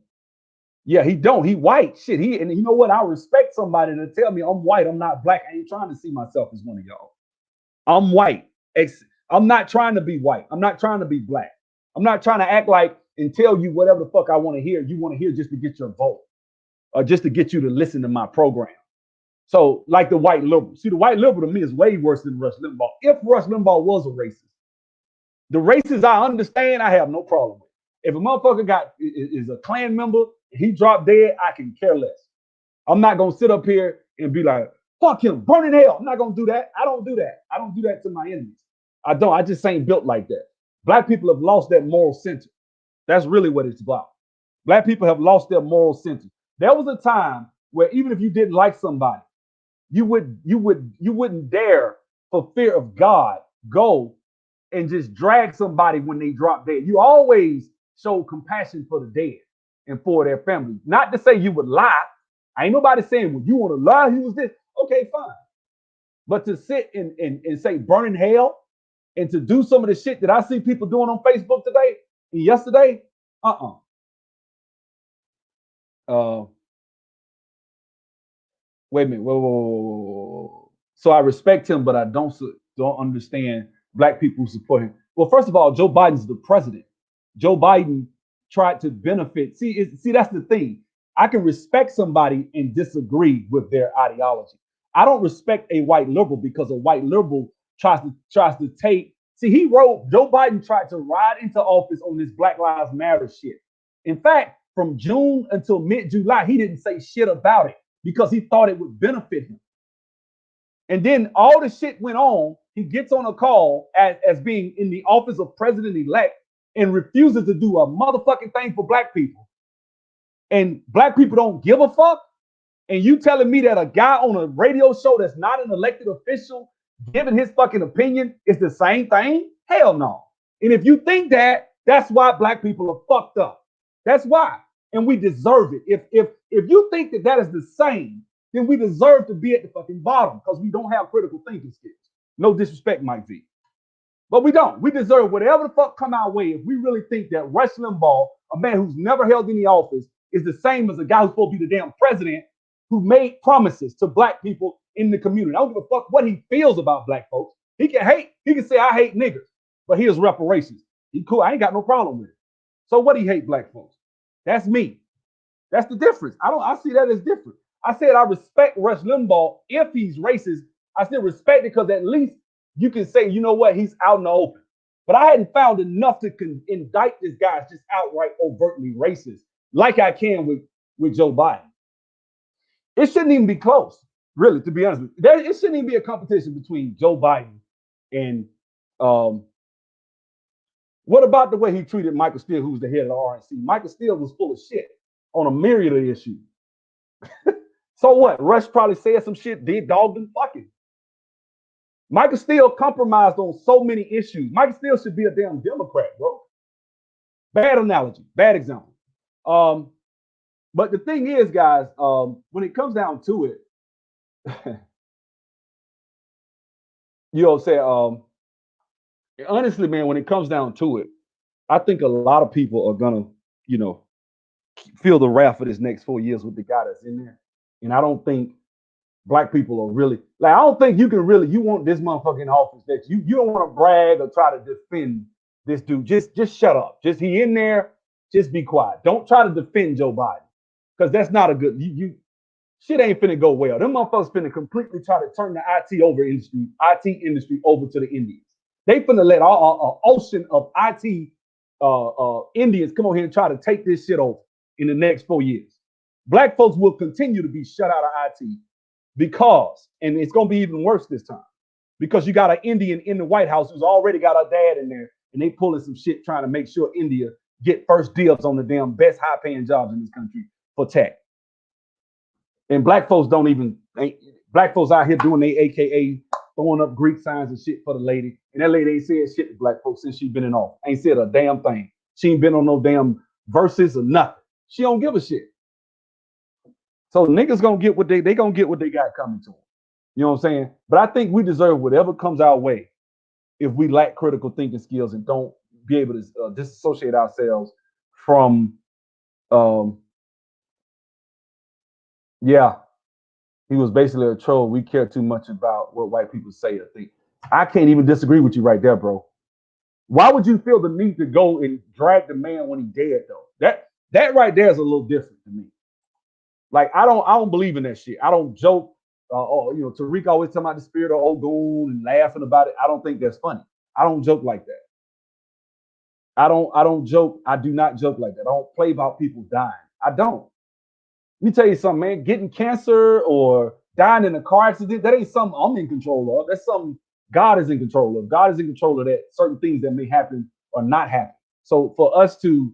Yeah, he don't. He white. Shit. And you know what? I respect somebody to tell me I'm white. I'm not black. I ain't trying to see myself as one of y'all. I'm white. I'm not trying to be white. I'm not trying to be black. I'm not trying to act like and tell you whatever the fuck I want to hear. You want to hear just to get your vote. just to get you to listen to my program. So, like the white liberal. See, the white liberal to me is way worse than Rush Limbaugh. If Rush Limbaugh was a racist, the racists I understand, I have no problem with. If a motherfucker is a Klan member, he dropped dead, I can care less. I'm not gonna sit up here and be like, fuck him, burn in hell. I'm not gonna do that. I don't do that. I don't do that to my enemies. I don't. I just ain't built like that. Black people have lost that moral center. That's really what it's about. Black people have lost their moral center. There was a time where even if you didn't like somebody, you wouldn't dare for fear of God go and just drag somebody when they drop dead. You always show compassion for the dead and for their family. Not to say you would lie. Ain't nobody saying, well, you want to lie, he was this. Okay, fine. But to sit and say burn in hell and to do some of the shit that I see people doing on Facebook today and yesterday, uh-uh. Uh, wait a minute. Whoa, whoa, whoa, whoa, whoa. So I respect him, but I don't understand black people who support him. Well, first of all, Joe Biden's the president. Joe Biden tried to benefit. See, that's the thing. I can respect somebody and disagree with their ideology. I don't respect a white liberal because a white liberal tries to take. See, Joe Biden tried to ride into office on this Black Lives Matter shit. In fact, from June until mid-July, he didn't say shit about it because he thought it would benefit him. And then all the shit went on. He gets on a call as being in the office of president-elect and refuses to do a motherfucking thing for black people. And black people don't give a fuck. And you telling me that a guy on a radio show that's not an elected official giving his fucking opinion is the same thing? Hell no. And if you think that, that's why black people are fucked up. That's why. And we deserve it. If you think that that is the same, then we deserve to be at the fucking bottom because we don't have critical thinking skills. No disrespect, Mike V. But we don't. We deserve whatever the fuck come our way if we really think that Rush Limbaugh, a man who's never held any office, is the same as a guy who's supposed to be the damn president who made promises to black people in the community. I don't give a fuck what he feels about black folks. He can hate. He can say, I hate niggers. But here's reparations. He cool. I ain't got no problem with it. So what, he hate black folks? That's me. That's the difference. I see that as different. I said I respect Rush Limbaugh if he's racist. I still respect it because at least you can say, you know what, he's out in the open. But I hadn't found enough to indict this guy as just outright overtly racist, like I can with Joe Biden. It shouldn't even be close, really, to be honest with you. It shouldn't even be a competition between Joe Biden and what about the way he treated Michael Steele, who's the head of the RNC? Michael Steele was full of shit on a myriad of issues. So what? Rush probably said some shit, did dogged him, fucking. Michael Steele compromised on so many issues. Michael Steele should be a damn Democrat, bro. Bad analogy, bad example. But the thing is, guys, when it comes down to it, you know, say, honestly, man, when it comes down to it, I think a lot of people are gonna, you know, feel the wrath for this next 4 years with the guy that's in there. And I don't think black people are really like, I don't think you can really, you want this motherfucker in office that you don't want to brag or try to defend this dude. Just shut up. Just he in there, just be quiet. Don't try to defend Joe Biden. Because that's not a good shit ain't finna go well. Them motherfuckers finna completely try to turn the IT industry over to the Indians. They finna let an ocean of IT Indians come over here and try to take this shit over in the next 4 years. Black folks will continue to be shut out of IT because, and it's gonna be even worse this time, because you got an Indian in the White House who's already got a dad in there, and they pulling some shit trying to make sure India get first dibs on the damn best high-paying jobs in this country for tech. And black folks black folks out here doing their AKA throwing up Greek signs and shit for the lady. And that lady ain't said shit to black folks since she been in office. Ain't said a damn thing. She ain't been on no damn verses or nothing. She don't give a shit. So niggas gonna get what they gonna get what they got coming to them. You know what I'm saying? But I think we deserve whatever comes our way if we lack critical thinking skills and don't be able to disassociate ourselves from yeah, he was basically a troll. We care too much about what white people say or think. I can't even disagree with you right there, bro. Why would you feel the need to go and drag the man when he's dead, though? That right there is a little different to me. Like I don't believe in that shit. I don't joke. Tariq always talking about the spirit of Ogun and laughing about it. I don't think that's funny. I don't joke like that. I don't joke. I do not joke like that. I don't play about people dying. I don't. Let me tell you something, man. Getting cancer or dying in a car accident, that ain't something I'm in control of. That's something God is in control of. God is in control of that. Certain things that may happen or not happen. So for us to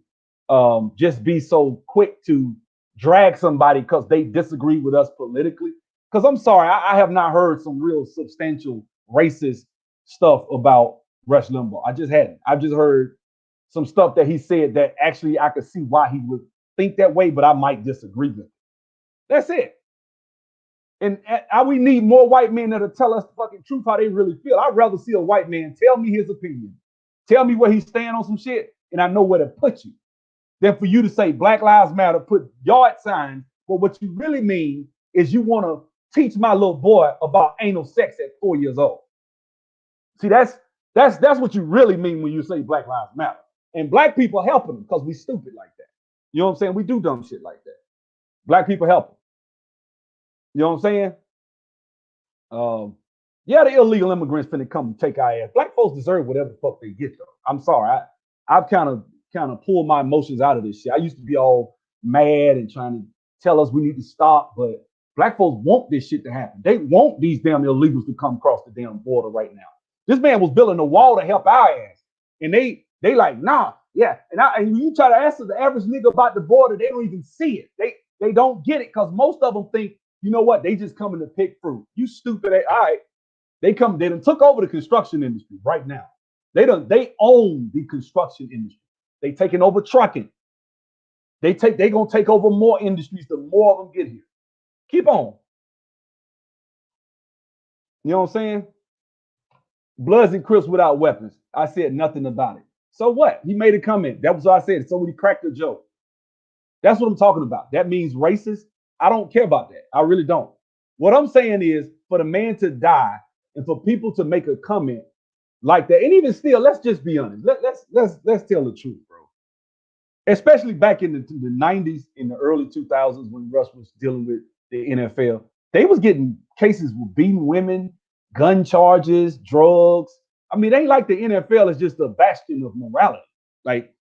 just be so quick to drag somebody because they disagree with us politically, because I'm sorry, I have not heard some real substantial racist stuff about Rush Limbaugh. I just hadn't. I've just heard some stuff that he said that actually I could see why he would think that way, but I might disagree with it. That's it. And we need more white men that'll tell us the fucking truth how they really feel. I'd rather see a white man tell me his opinion, tell me where he's standing on some shit, and I know where to put you, than for you to say Black Lives Matter, put yard signs, but what you really mean is you want to teach my little boy about anal sex at 4 years old. See, that's what you really mean when you say Black Lives Matter. And black people helping them because we stupid like that. You know what I'm saying? We do dumb shit like that. Black people help them. You know what I'm saying? Um, yeah, the illegal immigrants finna come and take our ass. Black folks deserve whatever the fuck they get though. I'm sorry. I've kind of pulled my emotions out of this shit. I used to be all mad and trying to tell us we need to stop, but black folks want this shit to happen. They want these damn illegals to come across the damn border right now. This man was building a wall to help our ass, and they like nah, yeah. And you try to ask the average nigga about the border, they don't even see it. They don't get it because most of them think, you know what, they just coming to pick fruit. You stupid. All right, they done took over the construction industry right now. They own the construction industry. They taking over trucking. They gonna take over more industries the more of them get here. Keep on. You know what I'm saying? Bloods and Crips without weapons. I said nothing about it. So what? He made a comment. That was what I said. Somebody cracked a joke. That's what I'm talking about. That means racist. I don't care about that. I really don't. What I'm saying is for the man to die and for people to make a comment like that, and even still, let's just be honest. Let's tell the truth, bro. Especially back in the 90s, in the early 2000s when Russ was dealing with the NFL, they was getting cases with beating women, gun charges, drugs. I mean, it ain't like the NFL is just a bastion of morality. Like,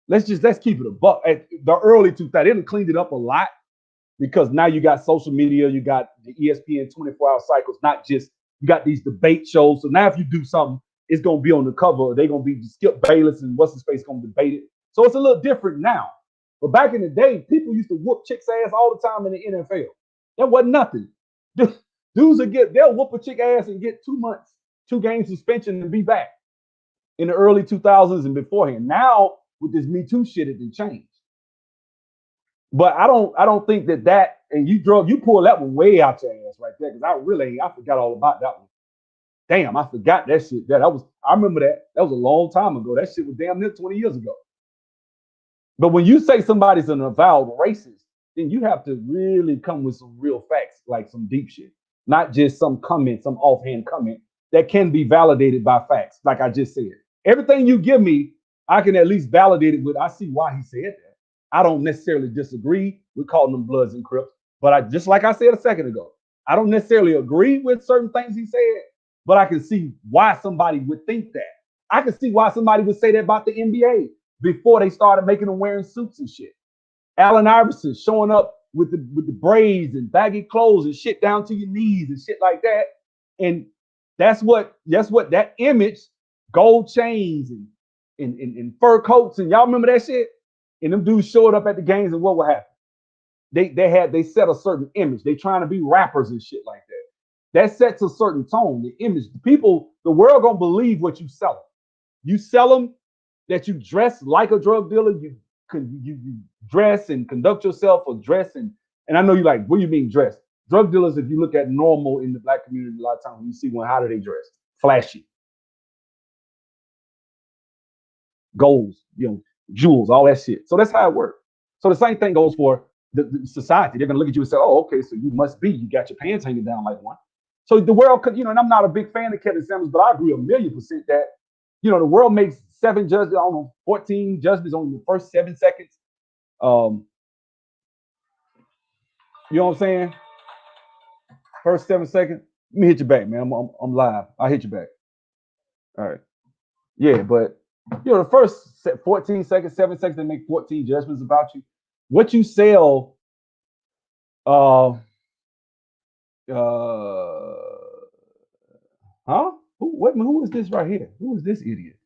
let's keep it a buck. At the early 2000s, they done cleaned it up a lot because now you got social media, you got the ESPN 24-hour cycles, not just you got these debate shows. So now if you do something, it's gonna be on the cover. They're gonna be Skip Bayless and what's his face gonna debate it. So it's a little different now. But back in the day, people used to whoop chicks' ass all the time in the NFL. That wasn't nothing. Dudes they'll whoop a chick ass and get 2 months, 2 game suspension and be back in the early 2000s and beforehand. Now with this Me Too shit, it did change. But I don't think that and you pull that one way out your ass right there because I forgot all about that one. Damn, I forgot that shit. I remember that. That was a long time ago. That shit was damn near 20 years ago. But when you say somebody's an avowed racist, then you have to really come with some real facts, like some deep shit, not just some comment, some offhand comment that can be validated by facts, like I just said. Everything you give me, I can at least validate it with, I see why he said that. I don't necessarily disagree with calling them Bloods and Crips, but just like I said a second ago, I don't necessarily agree with certain things he said, but I can see why somebody would think that. I can see why somebody would say that about the NBA before they started making them wearing suits and shit. Allen Iverson showing up with the braids and baggy clothes and shit down to your knees and shit like that. And that's what that image, gold chains and fur coats, and y'all remember that shit? And them dudes showed up at the games, and what would happen? They set a certain image. They trying to be rappers and shit like that. That sets a certain tone. The image, the world gonna believe what you sell them. You sell them that you dress like a drug dealer. You dress and conduct yourself or dress and I know you like, what do you mean dress? Drug dealers, if you look at normal in the black community, a lot of times when you see one, how do they dress? Flashy, golds, jewels, all that shit. So that's how it works. So the same thing goes for the society. They're gonna look at you and say, oh, okay, so you got your pants hanging down like one. So the world could, and I'm not a big fan of Kevin Samuels, but I agree 1,000,000% that, the world makes 7 judges, I don't know, 14 judgments on the first 7 seconds. Um, You know what I'm saying? First 7 seconds. Let me hit you back, man. I'm live. I'll hit you back. All right. Yeah, but the first 14 seconds, 7 seconds, they make 14 judgments about you. What you sell, uh, huh? Who is this right here? Who is this idiot?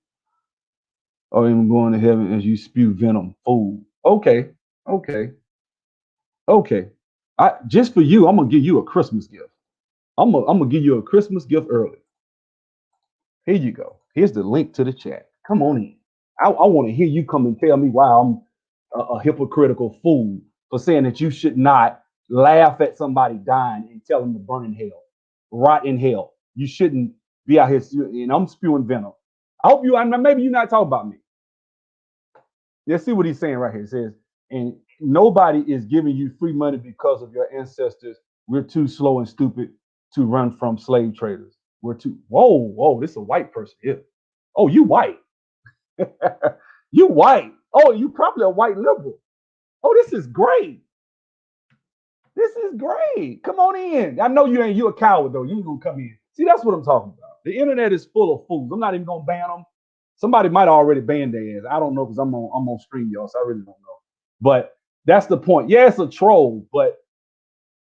Oh, even going to heaven as you spew venom, fool. Okay, okay, okay. Just for you, I'm gonna give you a Christmas gift. I'm gonna give you a Christmas gift early. Here you go. Here's the link to the chat. Come on in. I want to hear you come and tell me why I'm a hypocritical fool for saying that you should not laugh at somebody dying and tell them to burn in hell, rot in hell. You shouldn't be out here and I'm spewing venom. I hope you. Maybe you're not talking about me. Let's see what he's saying right here. It says, and nobody is giving you free money because of your ancestors. We're too slow and stupid to run from slave traders. We're too. Whoa. This is a white person here. Oh, you white. You white. Oh, you probably a white liberal. Oh, this is great. This is great. Come on in. I know you ain't. You a coward though. You ain't gonna come in. See, that's what I'm talking about. The internet is full of fools. I'm not even gonna ban them. Somebody might already ban their ass. I don't know because I'm on stream, y'all. So I really don't know. But that's the point. Yeah, it's a troll, but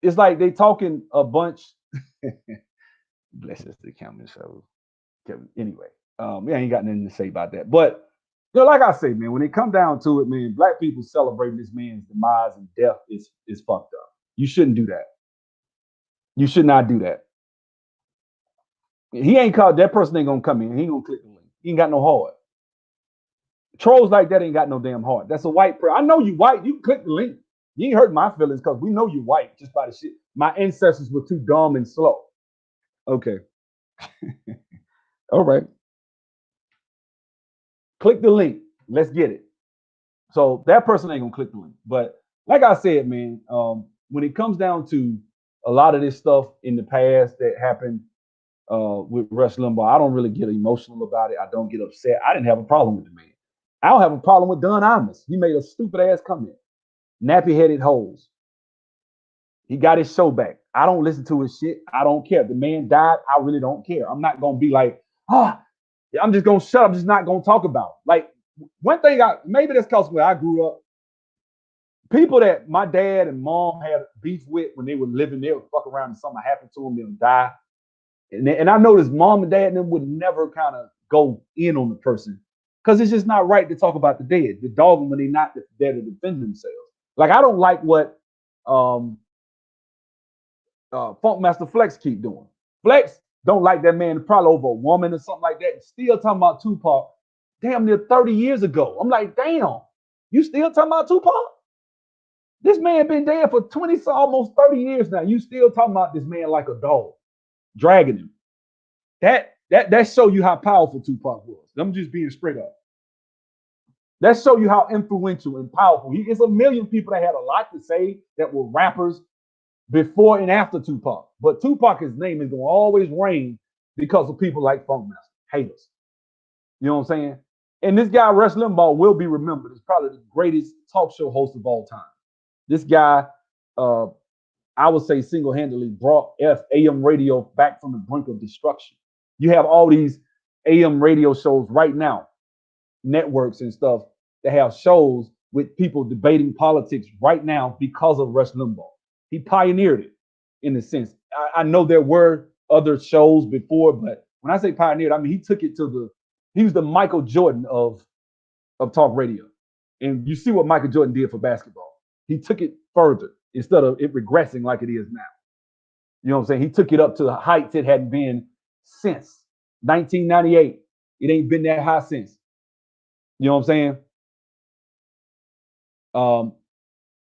it's like they talking a bunch. Bless us the camera show. Anyway, yeah, I ain't got nothing to say about that. But like I say, man, when it come down to it, man, black people celebrating this man's demise and death is fucked up. You shouldn't do that. You should not do that. He ain't called that person ain't gonna come in. He ain't gonna click the link. He ain't got no heart. Trolls like that ain't got no damn heart. That's a white person. I know you white. You click the link. You ain't hurt my feelings because we know you white just by the shit. My ancestors were too dumb and slow. Okay. All right. Click the link. Let's get it. So that person ain't gonna click the link. But like I said, man, when it comes down to a lot of this stuff in the past that happened with Rush Limbaugh, I don't really get emotional about it. I don't get upset. I didn't have a problem with the man. I don't have a problem with Don Imus. He made a stupid ass comment. Nappy headed hoes. He got his show back. I don't listen to his shit. I don't care. The man died. I really don't care. I'm not gonna be like, I'm just gonna shut up. I'm just not gonna talk about it. Like one thing maybe that's because where I grew up, people that my dad and mom had beef with when they were living, they would fuck around and something happened to them, they'll die. And I noticed mom and dad and them would never kind of go in on the person because it's just not right to talk about the dead, the dog them when they're not there to defend themselves. Like I don't like what um, Funkmaster Flex keep doing. Flex don't like that man probably over a woman or something like that. Still talking about Tupac, damn near 30 years ago. I'm like, damn, you still talking about Tupac? This man been dead for 20, almost 30 years now. You still talking about this man like a dog, dragging him. That show you how powerful Tupac was. I'm just being straight up. That show you how influential and powerful. It's a million people that had a lot to say that were rappers before and after Tupac. But Tupac's name is going to always reign because of people like Funkmaster, haters. You know what I'm saying? And this guy, Rush Limbaugh, will be remembered as probably the greatest talk show host of all time. This guy, I would say, single-handedly brought AM radio back from the brink of destruction. You have all these AM radio shows right now, networks and stuff that have shows with people debating politics right now because of Rush Limbaugh. He pioneered it in a sense. I know there were other shows before, but when I say pioneered, I mean he took it to he was the Michael Jordan of talk radio. And you see what Michael Jordan did for basketball. He took it further instead of it regressing like it is now. You know what I'm saying? He took it up to the heights it hadn't been since 1998. It ain't been that high since. You know what I'm saying? Um,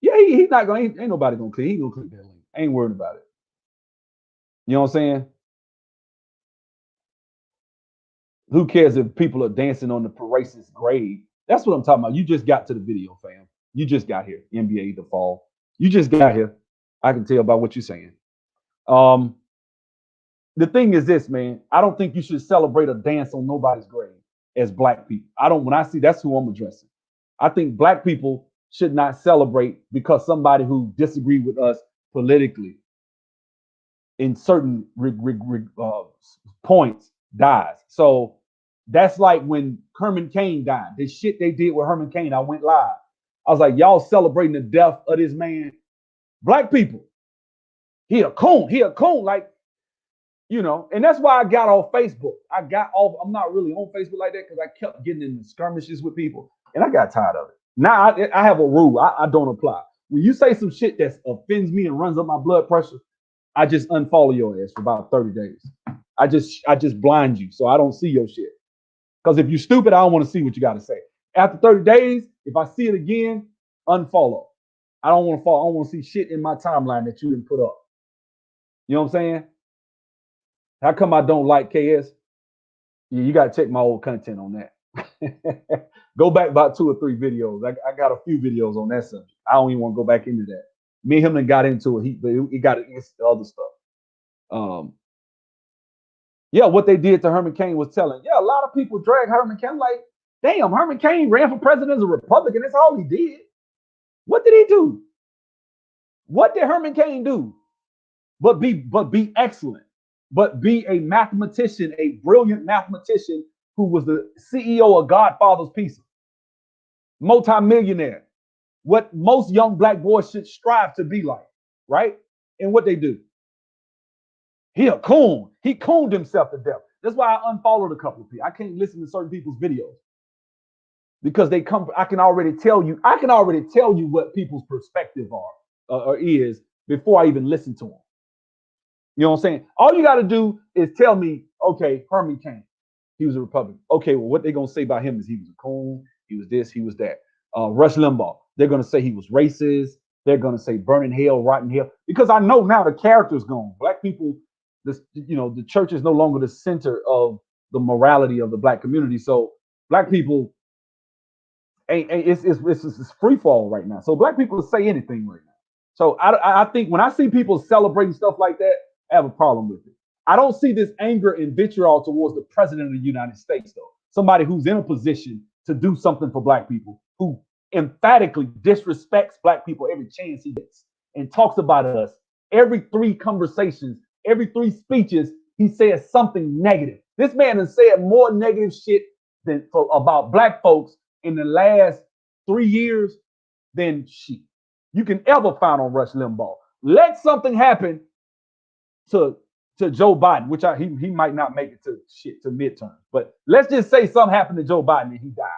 yeah, he's not gonna. Ain't nobody gonna click. He gonna click that link. I ain't worried about it. You know what I'm saying? Who cares if people are dancing on the racist grave? That's what I'm talking about. You just got to the video, fam. You just got here. NBA the fall. You just got here. I can tell by what you're saying. Um, the thing is this, man. I don't think you should celebrate a dance on nobody's grave as black people. I don't. When I see that's who I'm addressing. I think black people should not celebrate because somebody who disagreed with us politically in certain points dies. So that's like when Herman Cain died. The shit they did with Herman Cain, I went live. I was like, y'all celebrating the death of this man. Black people, he a coon. He a coon. Like, and that's why I got off Facebook. I got off. I'm not really on Facebook like that because I kept getting in skirmishes with people, and I got tired of it. Now I have a rule. I don't apply. When you say some shit that offends me and runs up my blood pressure, I just unfollow your ass for about 30 days. I just blind you so I don't see your shit. Because if you're stupid, I don't want to see what you got to say. After 30 days, if I see it again, unfollow. I don't want to follow. I don't want to see shit in my timeline that you didn't put up. You know what I'm saying? How come I don't like KS? Yeah, you got to check my old content on that. Go back about 2 or 3 videos. I got a few videos on that subject. I don't even want to go back into that. Me and him and got into it. He got against the other stuff. Yeah, what they did to Herman Cain was telling. Yeah, a lot of people drag Herman Cain like, damn, Herman Cain ran for president as a Republican. That's all he did. What did he do? What did Herman Cain do? But be excellent. But be a mathematician, a brilliant mathematician who was the CEO of Godfather's Pizza. Multi-millionaire. What most young black boys should strive to be like, right? And what they do. He a coon. He cooned himself to death. That's why I unfollowed a couple of people. I can't listen to certain people's videos because they come. I can already tell you what people's perspective or is before I even listen to them. You know what I'm saying? All you got to do is tell me, okay, Herman Cain, he was a Republican. Okay, well, what they're gonna say about him is he was a coon. He was this. He was that. Rush Limbaugh. They're gonna say he was racist. They're gonna say burning hell, rotten hell. Because I know now the character's gone. Black people. The church is no longer the center of the morality of the black community. So black people it's free fall right now. So black people say anything right now. So I think when I see people celebrating stuff like that, I have a problem with it. I don't see this anger and vitriol towards the president of the United States, though. Somebody who's in a position to do something for black people, who emphatically disrespects black people every chance he gets and talks about us every 3 conversations, every 3 speeches, he says something negative. This man has said more negative shit about black folks in the last 3 years than shit you can ever find on Rush Limbaugh. Let something happen to Joe Biden, which he might not make it to midterm. But let's just say something happened to Joe Biden and he died,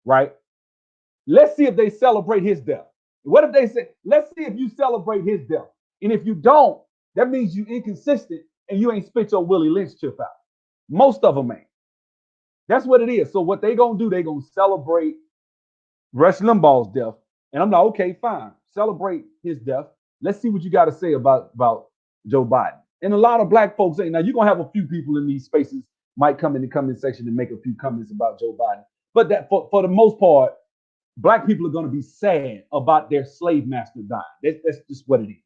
right? Let's see if they celebrate his death. What if they say, let's see if you celebrate his death. And if you don't, that means you inconsistent and you ain't spit your Willie Lynch chip out. Most of them ain't. That's what it is. So what they gonna do, they gonna celebrate Rush Limbaugh's death. And I'm like, okay, fine. Celebrate his death. Let's see what you got to say about Joe Biden. And a lot of black folks say, now you're going to have a few people in these spaces might come in the comment section and make a few comments about Joe Biden. But that for the most part, black people are going to be sad about their slave master dying. That's just what it is.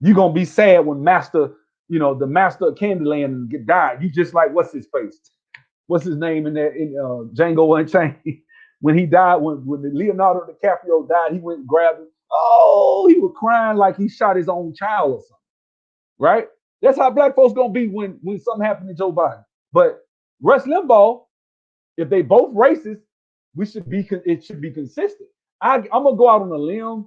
You're going to be sad when the master of Candyland died. You just like, what's his face? What's his name in there in Django Unchained? When he died, when Leonardo DiCaprio died, he went and grabbed him. Oh, he was crying like he shot his own child or something, right? That's how black folks gonna be when something happened to Joe Biden. But Rush Limbaugh, if they both racist, it should be consistent. I'm gonna go out on a limb.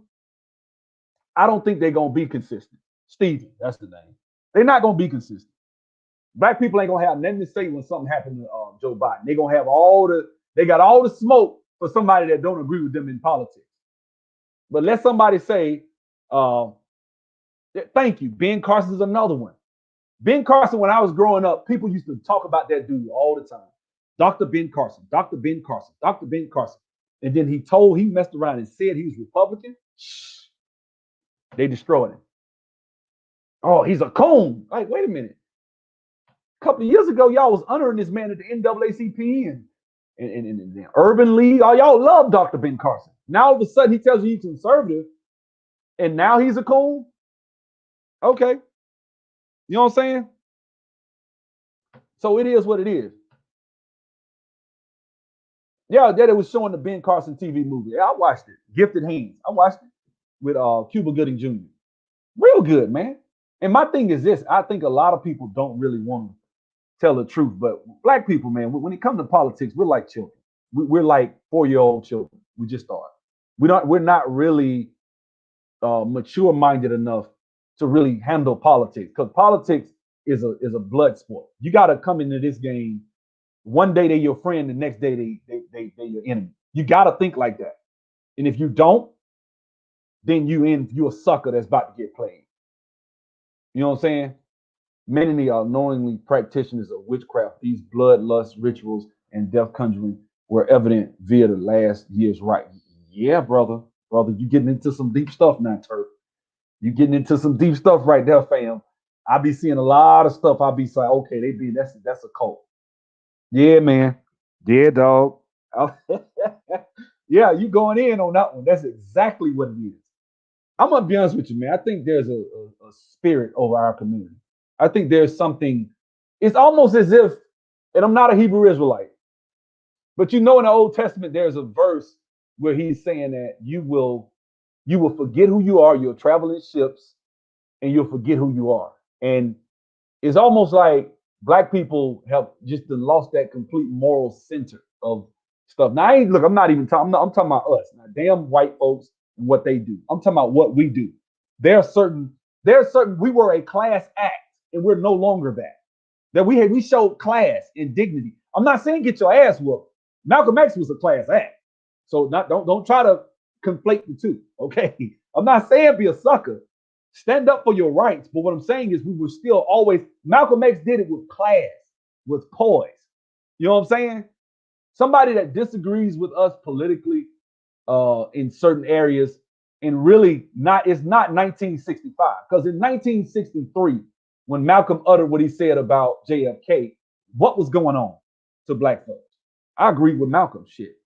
I don't think they're gonna be consistent. Stevie, that's the name. They're not gonna be consistent. Black people ain't gonna have nothing to say when something happened to Joe Biden. They're gonna have they got all the smoke for somebody that don't agree with them in politics. But let somebody say, thank you. Ben Carson's another one. Ben Carson, when I was growing up, people used to talk about that dude all the time. Dr. Ben Carson, Dr. Ben Carson, Dr. Ben Carson. And then he messed around and said he was Republican. Shh. They destroyed him. Oh, he's a coon. Like, wait a minute. A couple of years ago, y'all was honoring this man at the NAACP and Urban League. Oh, y'all love Dr. Ben Carson. Now all of a sudden he tells you he's conservative, and now he's a coon. Okay, you know what I'm saying? So it is what it is. Yeah, that it was showing the Ben Carson TV movie. Yeah, I watched it. Gifted Hands. I watched it with Cuba Gooding Jr. Real good, man. And my thing is this: I think a lot of people don't really want to tell the truth, but black people, man, when it comes to politics, we're like children. We're like 4-year-old children. We just are. We're not really mature minded enough to really handle politics because politics is a blood sport. You got to come into this game. One day they're your friend, the next day they're your enemy. You got to think like that. And if you don't, then you a sucker that's about to get played. You know what I'm saying? Many are knowingly practitioners of witchcraft. These bloodlust rituals and death conjuring were evident via the last year's right. Yeah, brother, you getting into some deep stuff now, Turk. You getting into some deep stuff right there, fam. I be seeing a lot of stuff. I be saying, okay, that's a cult. Yeah, man. Yeah, dog. Yeah, you going in on that one. That's exactly what it is. I'm gonna be honest with you, man. I think there's a spirit over our community. I think there's something. It's almost as if, and I'm not a Hebrew Israelite, but you know, in the Old Testament, there's a verse where he's saying that you will forget who you are. You'll travel in ships, and you'll forget who you are. And it's almost like black people have just lost that complete moral center of stuff. Now, I'm not even talking. I'm talking about us. Now, damn white folks and what they do. I'm talking about what we do. There are certain. We were a class act, and we're no longer that. That we showed class and dignity. I'm not saying get your ass whooped. Malcolm X was a class act, so don't try to conflate the two. Okay, I'm not saying be a sucker. Stand up for your rights. But what I'm saying is we were still always Malcolm X did it with class, with poise. You know what I'm saying? Somebody that disagrees with us politically in certain areas and really not it's not 1965 because in 1963 when Malcolm uttered what he said about JFK, what was going on to black folks? I agree with Malcolm shit.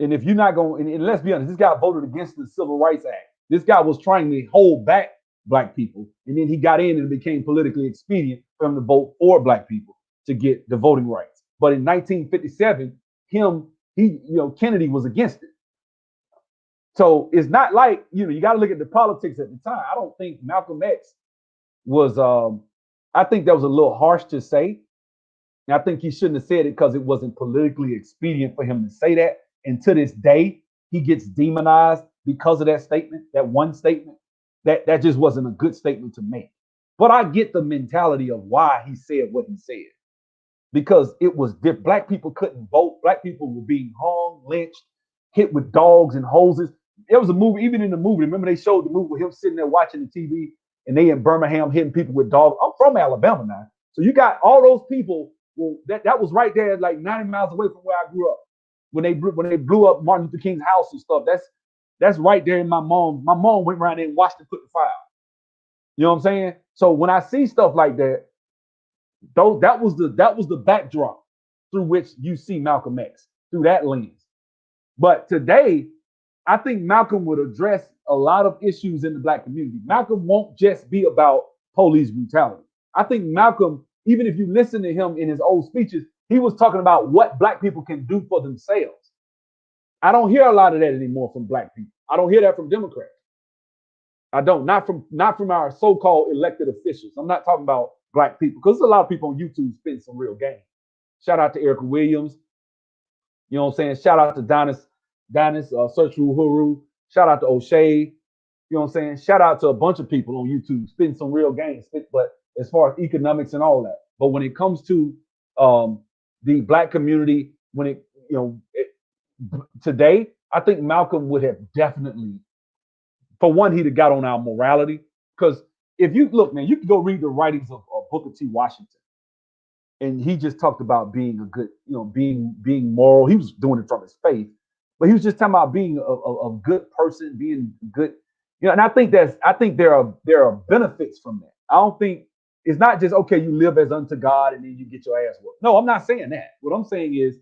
And if you're not going, and let's be honest, this guy voted against the Civil Rights Act. This guy was trying to hold back black people, and then he got in and it became politically expedient for him to vote for black people to get the voting rights. But in 1957, Kennedy was against it. So it's not like you got to look at the politics at the time. I don't think Malcolm X was. I think that was a little harsh to say. And I think he shouldn't have said it because it wasn't politically expedient for him to say that. And to this day, he gets demonized because of that statement, that one statement. That just wasn't a good statement to make. But I get the mentality of why he said what he said. Because it was different. Black people couldn't vote. Black people were being hung, lynched, hit with dogs and hoses. There was a movie, even in the movie, remember they showed the movie with him sitting there watching the TV and they in Birmingham hitting people with dogs. I'm from Alabama now. So you got all those people. Well, that was right there, like 90 miles away from where I grew up. When they blew up Martin Luther King's house and stuff, that's right there in my mom. My mom went around there and watched it put the fire. You know what I'm saying? So when I see stuff like that, though that was the backdrop through which you see Malcolm X through that lens. But today, I think Malcolm would address a lot of issues in the black community. Malcolm won't just be about police brutality. I think Malcolm, even if you listen to him in his old speeches, he was talking about what black people can do for themselves. I don't hear a lot of that anymore from black people. I don't hear that from Democrats. I don't. Not from our so-called elected officials. I'm not talking about black people because there's a lot of people on YouTube spitting some real game. Shout out to Erica Williams. You know what I'm saying? Shout out to Donis, Search Uhuru. Shout out to O'Shea. You know what I'm saying? Shout out to a bunch of people on YouTube spitting some real game. But as far as economics and all that. But when it comes to the black community, when today, I think Malcolm would have definitely, for one, he'd have got on our morality. Because if you look, man, you can go read the writings of Booker T. Washington, and he just talked about being a good, being moral. He was doing it from his faith, but he was just talking about being a good person, being good. And I think there are benefits from that. I don't think it's not just okay. You live as unto God, and then you get your ass whooped. No, I'm not saying that. What I'm saying is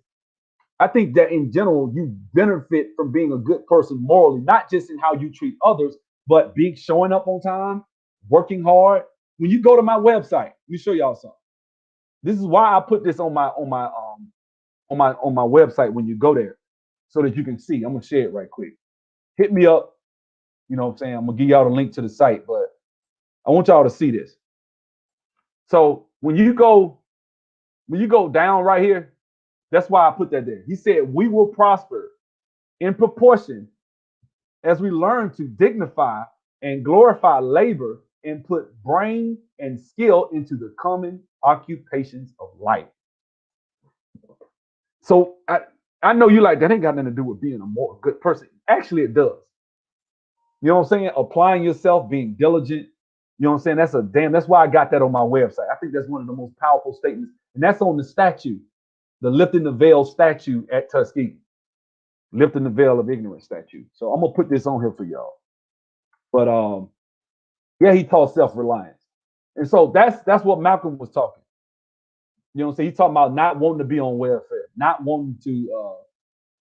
I think that in general, you benefit from being a good person morally, not just in how you treat others, but being showing up on time, working hard. When you go to my website, let me show y'all something. This is why I put this on my website when you go there, so that you can see. I'm gonna share it right quick. Hit me up. You know what I'm saying? I'm gonna give y'all the link to the site, but I want y'all to see this. So when you go down right here, that's why I put that there. He said, we will prosper in proportion as we learn to dignify and glorify labor and put brain and skill into the common occupations of life. So I know you like that ain't got nothing to do with being a more good person. Actually, it does. You know what I'm saying? Applying yourself, being diligent. You know what I'm saying? That's why I got that on my website. I think that's one of the most powerful statements. And that's on the statue, the lifting the veil statue at Tuskegee. Lifting the veil of ignorance statue. So I'm gonna put this on here for y'all. But yeah, he taught self-reliance. And so that's what Malcolm was talking. You know what I'm saying? He talking about not wanting to be on welfare, not wanting to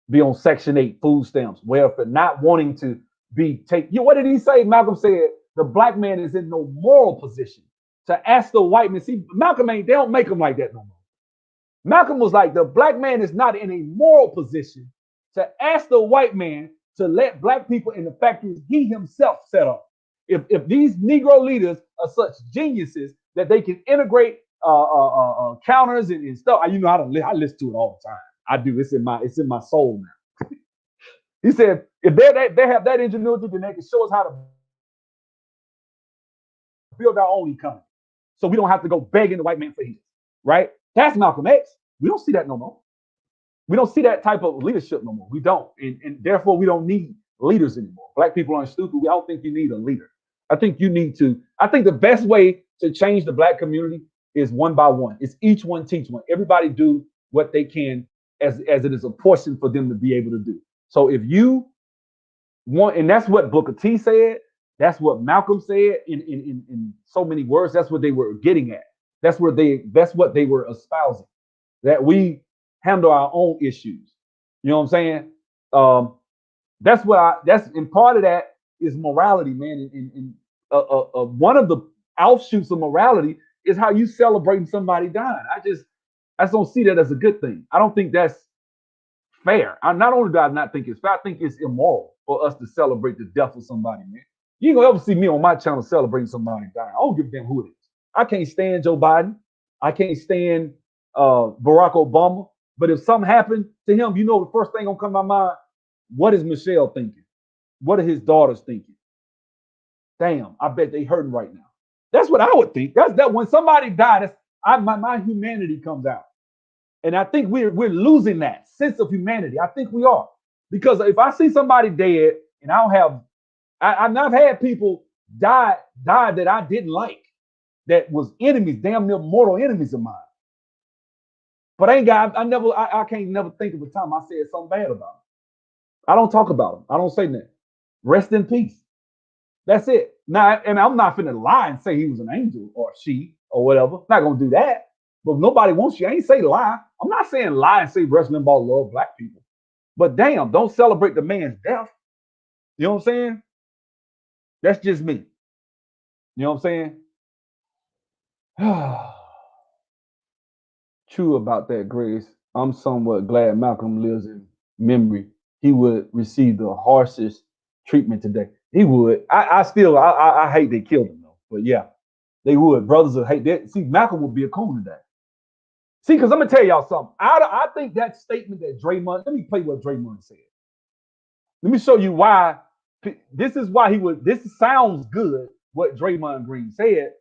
be on Section 8 food stamps, welfare, not wanting to what did he say? Malcolm said the black man is in no moral position to ask the white man. See, Malcolm they don't make him like that no more. Malcolm was like, the black man is not in a moral position to ask the white man to let black people in the factories he himself set up. If these Negro leaders are such geniuses that they can integrate counters and stuff, you know how to I listen to it all the time. I do. It's in my soul now. He said, if they have that ingenuity, then they can show us how to build our own economy, so we don't have to go begging the white man for his. Right? That's Malcolm X. We don't see that no more. We don't see that type of leadership no more. We don't, and therefore we don't need leaders anymore. Black people aren't stupid. I don't think you need a leader. I think the best way to change the black community is one by one. It's each one teach one. Everybody do what they can as it is a portion for them to be able to do. So if you want, and that's what Booker T said, that's what Malcolm said in so many words. That's what they were getting at. That's what they were espousing. That we handle our own issues. You know what I'm saying? That's and part of that is morality, man. And one of the offshoots of morality is how you celebrating somebody dying. I just don't see that as a good thing. I don't think that's fair. Not only do I not think it's fair, I think it's immoral for us to celebrate the death of somebody, man. You ain't gonna ever see me on my channel celebrating somebody dying. I don't give a damn who it is. I can't stand Joe Biden. I can't stand Barack Obama. But if something happened to him, you know the first thing gonna come to my mind, what is Michelle thinking? What are his daughters thinking? Damn, I bet they hurting right now. That's what I would think. That's that when somebody dies, my humanity comes out. And I think we're losing that sense of humanity. I think we are. Because if I see somebody dead and I've had people die that I didn't like, that was enemies, damn near mortal enemies of mine. But I can't never think of a time I said something bad about them. I don't talk about them. I don't say that. Rest in peace. That's it. Now, and I'm not finna lie and say he was an angel or she or whatever. I'm not gonna do that. But if nobody wants you, I ain't say lie. I'm not saying lie and say Rush Limbaugh love black people. But damn, don't celebrate the man's death. You know what I'm saying? That's just me. You know what I'm saying? True about that, Grace. I'm somewhat glad Malcolm lives in memory. He would receive the harshest treatment today. He would. I hate they killed him though. But yeah, they would. Brothers would hate that. See, Malcolm would be a coon today. See, because I'm gonna tell y'all something. I think that statement that Draymond. Let me play what Draymond said. Let me show you why. This is why he would. This sounds good. What Draymond Green said,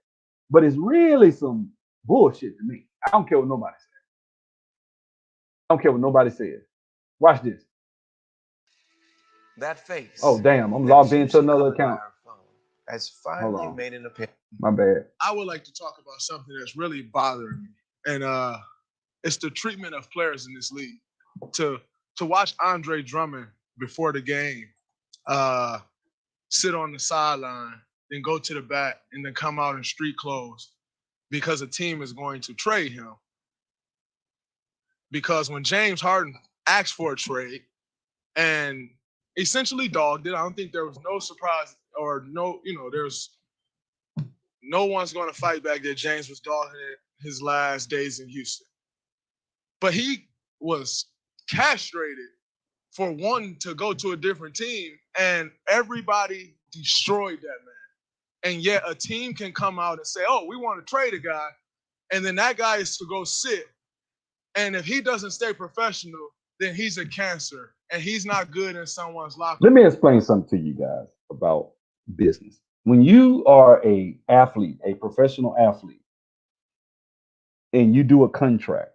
but it's really some bullshit to me. I don't care what nobody says. I don't care what nobody says. Watch this. That face. Oh, damn. I'm logged into another account. Has finally made an appearance. My bad. I would like to talk about something that's really bothering me. And it's the treatment of players in this league. To watch Andre Drummond before the game sit on the sideline, then go to the bat, and then come out in street clothes because a team is going to trade him. Because when James Harden asked for a trade and essentially dogged it, I don't think there was no surprise or there's no one's going to fight back that James was dogging it his last days in Houston. But he was castrated for wanting to go to a different team, and everybody destroyed that man. And yet a team can come out and say, oh, we want to trade a guy. And then that guy is to go sit. And if he doesn't stay professional, then he's a cancer and he's not good in someone's locker Let room. me explain something to you guys about business. When you are a athlete, a professional athlete, and you do a contract,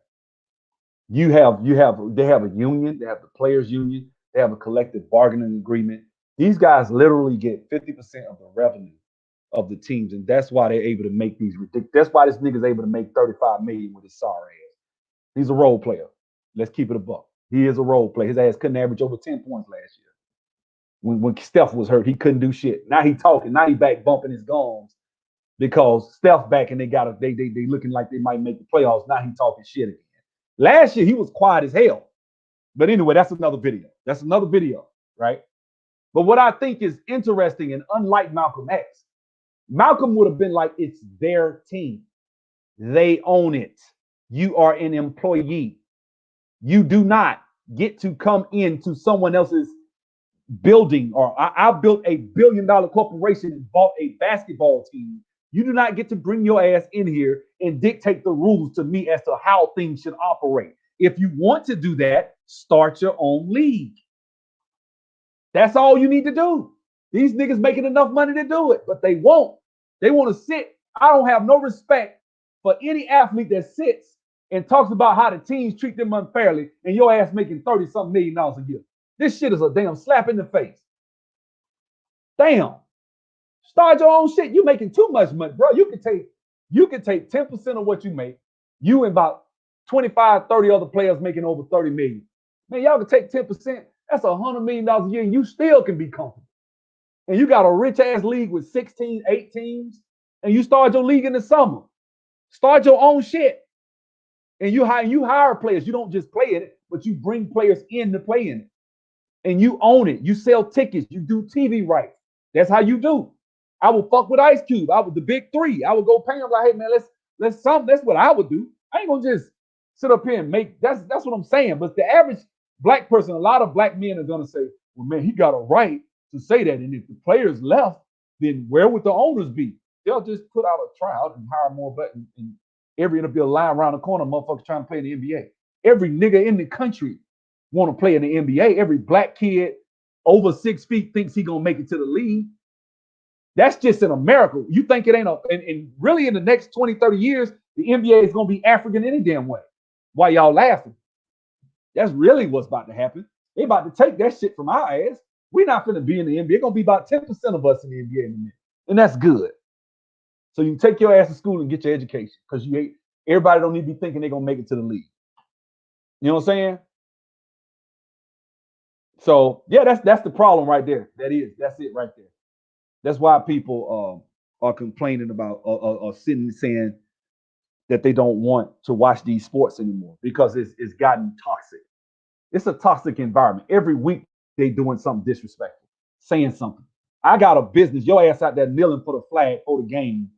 they have a union, they have the players union, they have a collective bargaining agreement. These guys literally get 50% of the revenue of the teams, and that's why they're able to make these ridiculous. That's why this nigga's able to make 35 million with his sorry ass. He's a role player. Let's keep it a buck. He is a role player. His ass couldn't average over 10 points last year. When Steph was hurt, he couldn't do shit. Now he talking. Now he back bumping his gums because Steph back and they looking like they might make the playoffs. Now he talking shit again. Last year he was quiet as hell. But anyway, that's another video. That's another video, right? But what I think is interesting and unlike Malcolm X, Malcolm would have been like, it's their team. They own it. You are an employee. You do not get to come into someone else's building, or I built a $1 billion corporation and bought a basketball team. You do not get to bring your ass in here and dictate the rules to me as to how things should operate. If you want to do that, start your own league. That's all you need to do. These niggas making enough money to do it, but they won't. They want to sit. I don't have no respect for any athlete that sits and talks about how the teams treat them unfairly and your ass making 30-something million dollars a year. This shit is a damn slap in the face. Damn. Start your own shit. You making too much money, bro. You can take 10% of what you make. You and about 25, 30 other players making over 30 million. Man, y'all can take 10%. That's $100 million a year, and you still can be comfortable. And you got a rich ass league with 16, 8 teams, and you start your league in the summer. Start your own shit. And you hire players. You don't just play in it, but you bring players in to play in it. And you own it. You sell tickets. You do TV rights. That's how you do. I would fuck with Ice Cube. I would the big three. I would go pay him like, hey man, let's something. That's what I would do. I ain't gonna just sit up here and make that's what I'm saying. But the average black person, a lot of black men are gonna say, well, man, he got a right to say that. And if the players left, then where would the owners be? They'll just put out a tryout and hire more buttons. And every it'll be a line around the corner, motherfuckers trying to play in the NBA. Every nigga in the country want to play in the NBA. Every black kid over 6 feet thinks he gonna make it to the league. That's just in America. You think it ain't and really in the next 20, 30 years, the NBA is gonna be African any damn way. Why y'all laughing? That's really what's about to happen. They about to take that shit from our ass. We're not gonna be in the NBA. It's gonna be about 10% of us in the NBA in a minute. And that's good. So you take your ass to school and get your education because everybody don't need to be thinking they're gonna make it to the league. You know what I'm saying? So yeah, that's the problem right there. That's it right there. That's why people are complaining about or sitting saying that they don't want to watch these sports anymore because it's gotten toxic. It's a toxic environment. Every week they doing something disrespectful, saying something. I got a business. Your ass out there kneeling for the flag for the game,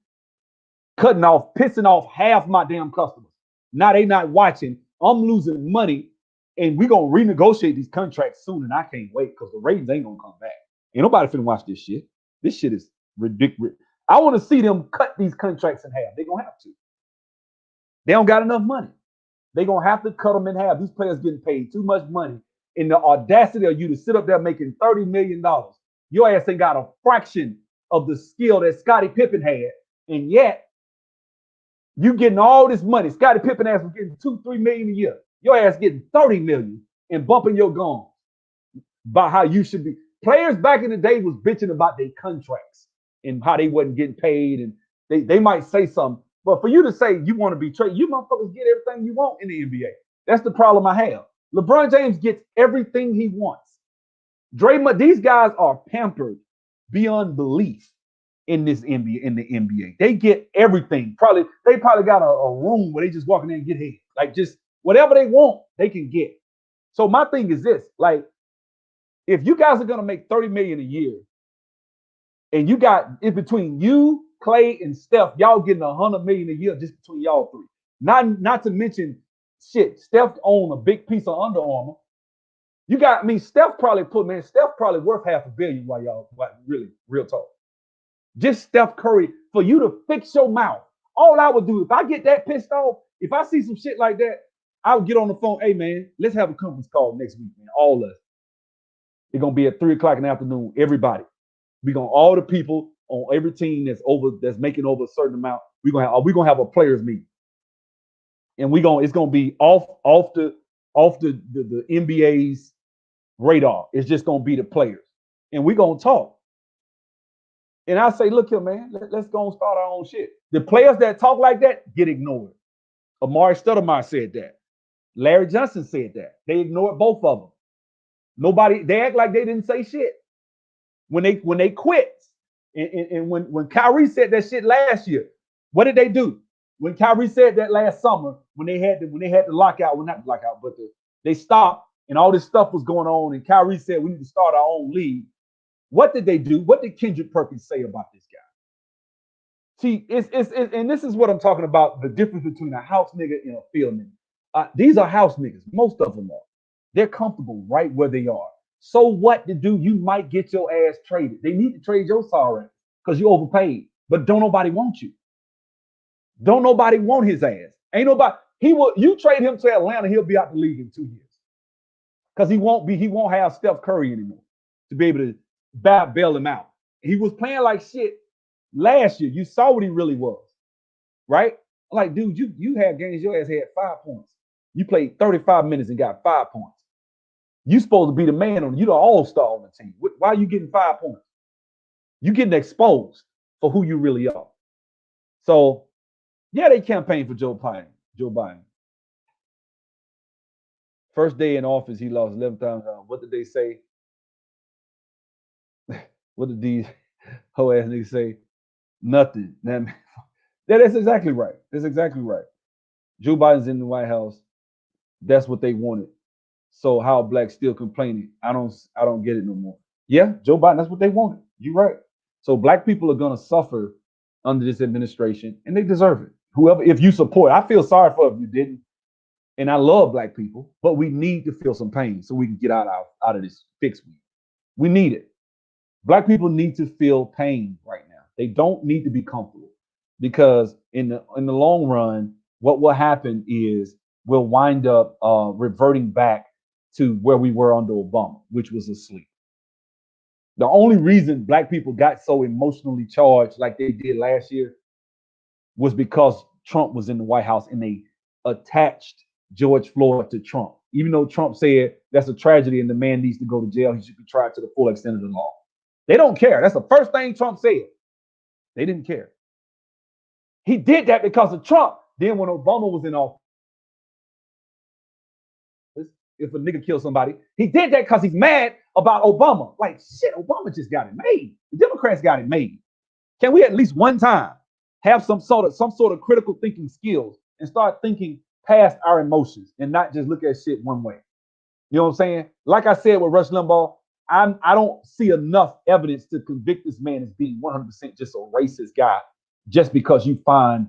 cutting off, pissing off half my damn customers. Now they not watching. I'm losing money, and we gonna renegotiate these contracts soon, and I can't wait because the ratings ain't gonna come back. Ain't nobody finna watch this shit. This shit is ridiculous. I want to see them cut these contracts in half. They're gonna have to. They don't got enough money. They're gonna have to cut them in half. These players getting paid too much money. And the audacity of you to sit up there making $30 million. Your ass ain't got a fraction of the skill that Scottie Pippen had, and yet you getting all this money. Scottie Pippen ass was getting 2-3 million a year. Your ass getting 30 million and bumping your gums about how you should be. Players back in the day was bitching about their contracts and how they wasn't getting paid, and they might say something. But for you to say you want to be traded, you motherfuckers get everything you want in the NBA. That's the problem I have. LeBron James gets everything he wants. Draymond, these guys are pampered beyond belief in this NBA, in the NBA. They get everything. They probably got a room where they just walk in there and get head. Like just whatever they want, they can get. So my thing is this: like, if you guys are gonna make 30 million a year, and you got in between you, Clay, and Steph, y'all getting 100 million a year just between y'all three. Not to mention shit. Steph own a big piece of Under Armour. You got Steph probably worth $500 million while y'all really real talk. Just Steph Curry, for you to fix your mouth. All I would do, if I get that pissed off, if I see some shit like that, I would get on the phone. Hey man, let's have a conference call next week, man. All of us. It's gonna be at 3 o'clock in the afternoon. Everybody. We gonna all the people on every team that's making over a certain amount. We're gonna have a players meeting. And it's gonna be off the NBA's radar. It's just gonna be the players. And we're gonna talk. And I say, look here, man, let's go and start our own shit. The players that talk like that get ignored. Amari Stoudemire said that. Larry Johnson said that. They ignored both of them. Nobody, they act like they didn't say shit. When they quit, and when Kyrie said that shit last year, what did they do? When Kyrie said that last summer, when they had the lockout, well, not the lockout, but they stopped and all this stuff was going on, and Kyrie said we need to start our own league. What did they do? What did Kendrick Perkins say about this guy? See, it's and this is what I'm talking about, the difference between a house nigga and a field nigga. These are house niggas. Most of them are. They're comfortable right where they are. So what to do? You might get your ass traded. They need to trade your sorry because you overpaid. But don't nobody want you. Don't nobody want his ass. Ain't nobody. You trade him to Atlanta, he'll be out the league in 2 years. Because he won't have Steph Curry anymore to be able to bail him out. He was playing like shit last year. You saw what he really was. Right? Like, dude, you had games, your ass had 5 points. You played 35 minutes and got 5 points. You supposed to be the man you the all-star on the team. Why are you getting 5 points? You getting exposed for who you really are. So, yeah, they campaigned for Joe Biden. First day in office, he lost 11 times. What did they say? What did these hoe ass niggas say? Nothing. That's exactly right. That's exactly right. Joe Biden's in the White House. That's what they wanted. So how blacks still complaining? I don't get it no more. Yeah, Joe Biden, that's what they wanted. You're right. So black people are gonna suffer under this administration, and they deserve it. Whoever, if you support, I feel sorry for if you didn't. And I love black people, but we need to feel some pain so we can get out of this fix. We need it. Black people need to feel pain right now. They don't need to be comfortable because in the long run, what will happen is we'll wind up reverting back to where we were under Obama, which was asleep. The only reason black people got so emotionally charged like they did last year was because Trump was in the White House and they attached George Floyd to Trump. Even though Trump said that's a tragedy and the man needs to go to jail, he should be tried to the full extent of the law. They don't care. That's the first thing Trump said. They didn't care. He did that because of Trump. Then when Obama was in office, if a nigga kills somebody, he did that because he's mad about Obama. Like, shit, Obama just got it made. The Democrats got it made. Can we at least one time have some sort of critical thinking skills and start thinking past our emotions and not just look at shit one way? You know what I'm saying? Like I said with Rush Limbaugh, I don't see enough evidence to convict this man as being 100% just a racist guy just because you find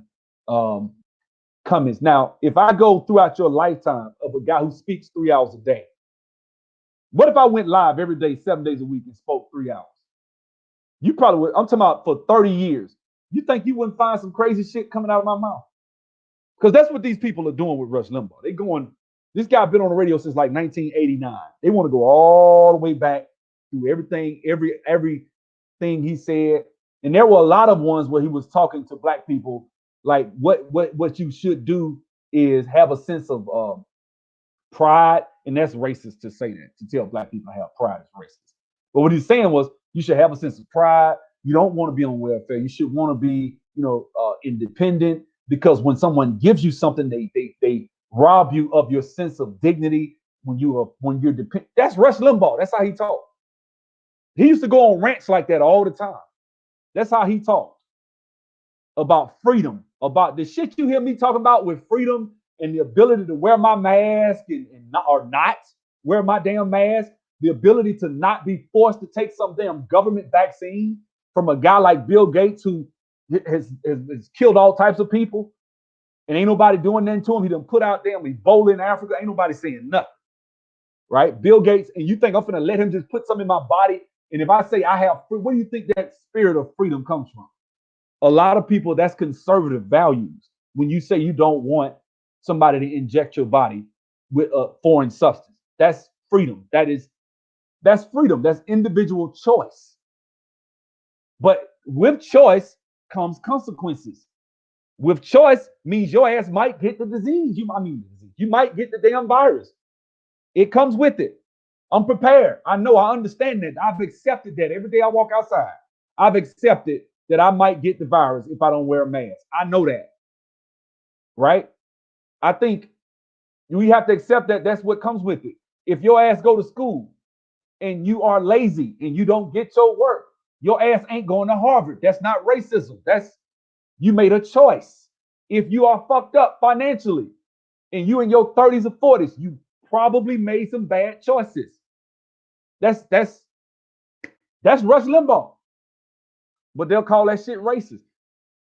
comments. Now, if I go throughout your lifetime of a guy who speaks 3 hours a day, what if I went live every day, 7 days a week and spoke 3 hours? You probably would. I'm talking about for 30 years. You think you wouldn't find some crazy shit coming out of my mouth? Because that's what these people are doing with Rush Limbaugh. They going, this guy been on the radio since like 1989. They want to go all the way back through everything, everything he said. And there were a lot of ones where he was talking to black people like what you should do is have a sense of pride, and that's racist to say that, to tell black people have pride is racist. But what he's saying was you should have a sense of pride. You don't want to be on welfare. You should want to be, independent, because when someone gives you something, they rob you of your sense of dignity when you're dependent. That's Rush Limbaugh. That's how he talked. He used to go on rants like that all the time. That's how he talked about freedom, about the shit you hear me talking about with freedom and the ability to wear my mask and not wear my damn mask, the ability to not be forced to take some damn government vaccine from a guy like Bill Gates who has killed all types of people and ain't nobody doing nothing to him. He done put out damn Ebola in Africa. Ain't nobody saying nothing, right? Bill Gates, and you think I'm gonna let him just put something in my body And if I say I have, where do you think that spirit of freedom comes from? A lot of people, that's conservative values. When you say you don't want somebody to inject your body with a foreign substance, that's freedom. That's freedom. That's individual choice. But with choice comes consequences. With choice means your ass might get the disease. You might get the damn virus. It comes with it. I'm prepared. I know. I understand that. I've accepted that every day I walk outside. I've accepted that I might get the virus if I don't wear a mask. I know that. Right? I think we have to accept that that's what comes with it. If your ass go to school and you are lazy and you don't get your work, your ass ain't going to Harvard. That's not racism. That's you made a choice. If you are fucked up financially and you in your 30s or 40s, you probably made some bad choices. That's Rush Limbaugh. But they'll call that shit racist.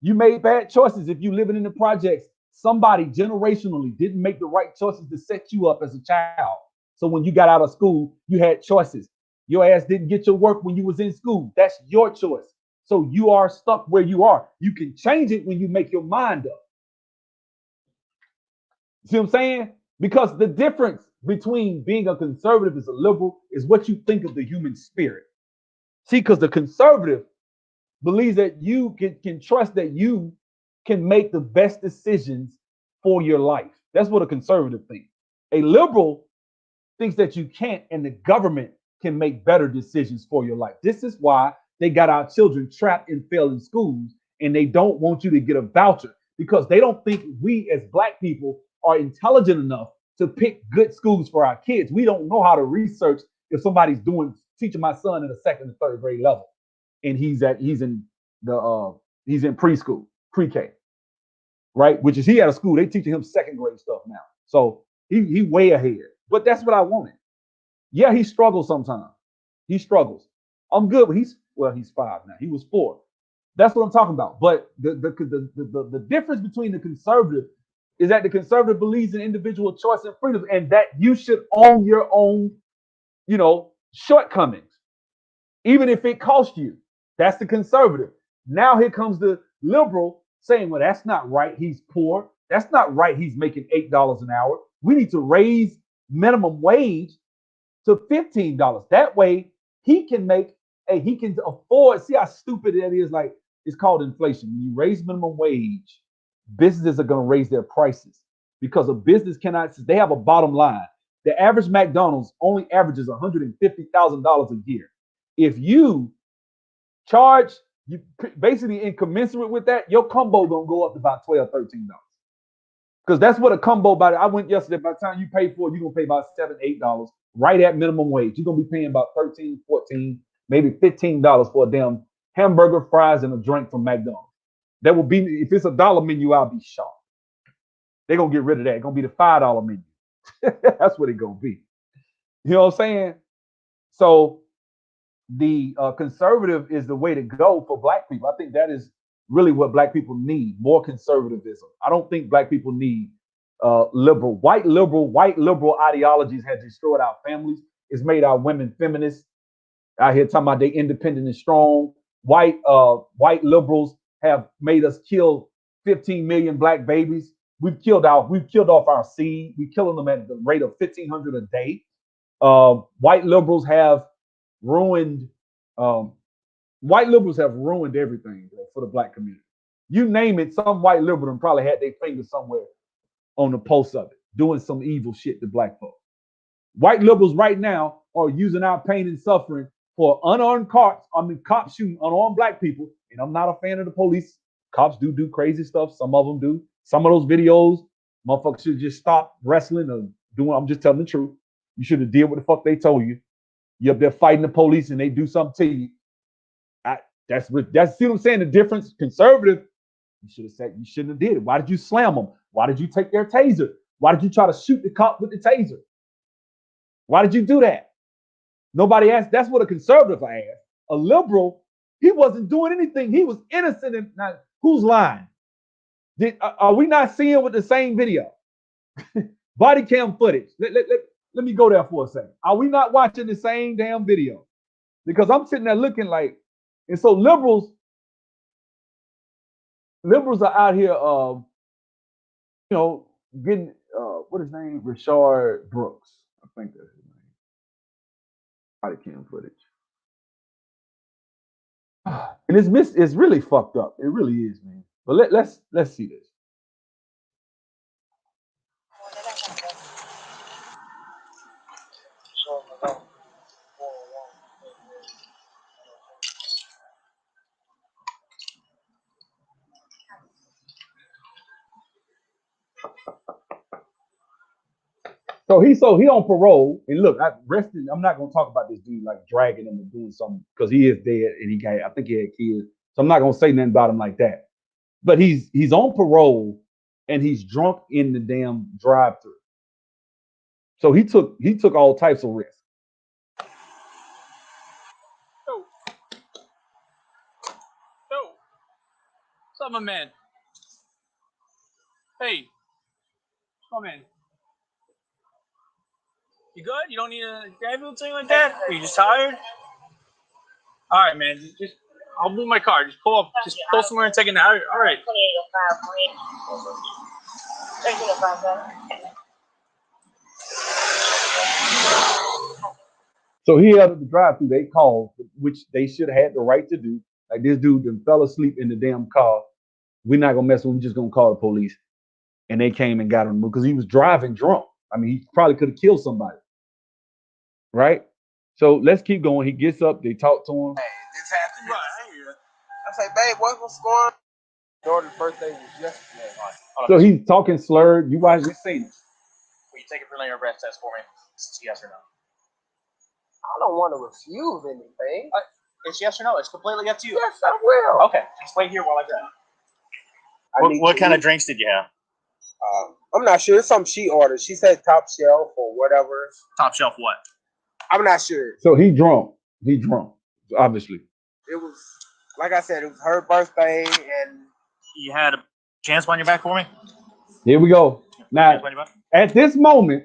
You made bad choices if you living in the projects. Somebody generationally didn't make the right choices to set you up as a child. So when you got out of school, you had choices. Your ass didn't get your work when you was in school. That's your choice. So you are stuck where you are. You can change it when you make your mind up. See what I'm saying? Because the difference between being a conservative as a liberal is what you think of the human spirit. See, because the conservative believes that you can trust that you can make the best decisions for your life. That's what a conservative thinks. A liberal thinks that you can't, and the government can make better decisions for your life. This is why they got our children trapped in failing schools, and they don't want you to get a voucher because they don't think we as Black people are intelligent enough to pick good schools for our kids. We don't know how to research if somebody's teaching my son in the second and third grade level, and he's in preschool, pre-K, right? Which is he at a school, they teaching him second grade stuff now. So he way ahead. But that's what I wanted. Yeah, he struggles sometimes. He struggles. I'm good, but he's 5 now. He was 4. That's what I'm talking about. But the difference between the conservative is that the conservative believes in individual choice and freedom, and that you should own your own, shortcomings, even if it costs you. That's the conservative. Now here comes the liberal saying, well, that's not right. He's poor. That's not right. He's making $8 an hour. We need to raise minimum wage to $15. That way he can afford. See how stupid that is? Like, it's called inflation. When you raise minimum wage, businesses are going to raise their prices because a business cannot, they have a bottom line. The average McDonald's only averages $150,000 a year. If you charge, you basically incommensurate with that, your combo gonna go up to about $12, $13. Because that's what a combo about it. I went yesterday, by the time you pay for it, you're gonna pay about $7, $8 right at minimum wage. You're gonna be paying about 13, 14, maybe $15 for a damn hamburger, fries, and a drink from McDonald's. That will be, if it's a dollar menu, I'll be shocked. They're gonna get rid of that. It's gonna be the $5 menu. That's what it's gonna be. You know what I'm saying? So the conservative is the way to go for Black people. I think that is really what Black people need, more conservatism. I don't think Black people need liberal. White liberal ideologies have destroyed our families. It's made our women feminists out here talking about they independent and strong. White liberals have made us kill 15 million Black babies. We've killed off our seed. We're killing them at the rate of 1,500 a day. White liberals have ruined everything, bro, for the Black community. You name it, some white liberal probably had their finger somewhere on the pulse of it, doing some evil shit to Black folks. White liberals right now are using our pain and suffering for unarmed cops shooting unarmed Black people. And I'm not a fan of the police. Cops do crazy stuff. Some of them do. Some of those videos, motherfuckers should just stop wrestling or doing. I'm just telling the truth. You should have did what the fuck they told you. You're up there fighting the police and they do something to you. That's see what I'm saying? The difference. Conservative, you should have said, you shouldn't have did it. Why did you slam them? Why did you take their taser? Why did you try to shoot the cop with the taser? Why did you do that? Nobody asked. That's what a conservative asked. A liberal, he wasn't doing anything. He was innocent. And not, who's lying? Are we not seeing with the same video? Body cam footage. Let me go there for a second. Are we not watching the same damn video? because I'm sitting there looking like, and so liberals are out here, getting what his name, Rashard Brooks, I think that's his name. Body cam footage, and it's really fucked up. It really is, man. But let's see this. So he on parole, and look, I'm not gonna talk about this dude like dragging him and doing something because he is dead and I think he had kids, so I'm not gonna say nothing about him like that. But he's on parole and he's drunk in the damn drive-through. So he took all types of risks. Yo, yo, what's up, my man? Hey, come in. You good? You don't need a ambulance or anything like that? Are you just tired? All right, man. Just I'll move my car. Just pull up. Just pull somewhere and take a nap. All right. So he out of the drive-through, they called, which they should have had the right to do. Like this dude then fell asleep in the damn car. We're not gonna mess with him. We're just gonna call the police. And they came and got him because he was driving drunk. I mean, he probably could have killed somebody, right? So let's keep going. He gets up. They talk to him. Hey, this happened. Right, I hear you. I say, babe, what's going on? Daughter's birthday was yesterday. So he's talking slurred. You guys just seen it. Will you take a preliminary breath test for me? It's yes or no. I don't want to refuse anything. It's yes or no. It's completely up to you. Yes, I will. Okay, just wait here while I grab. What kind of drinks did you have? I'm not sure. It's something she ordered. She said top shelf or whatever. Top shelf what? I'm not sure. So he drunk. He drunk, obviously. It was, like I said, it was her birthday, and You had a chance on your back for me? Here we go. Now, Chance on your back? at this moment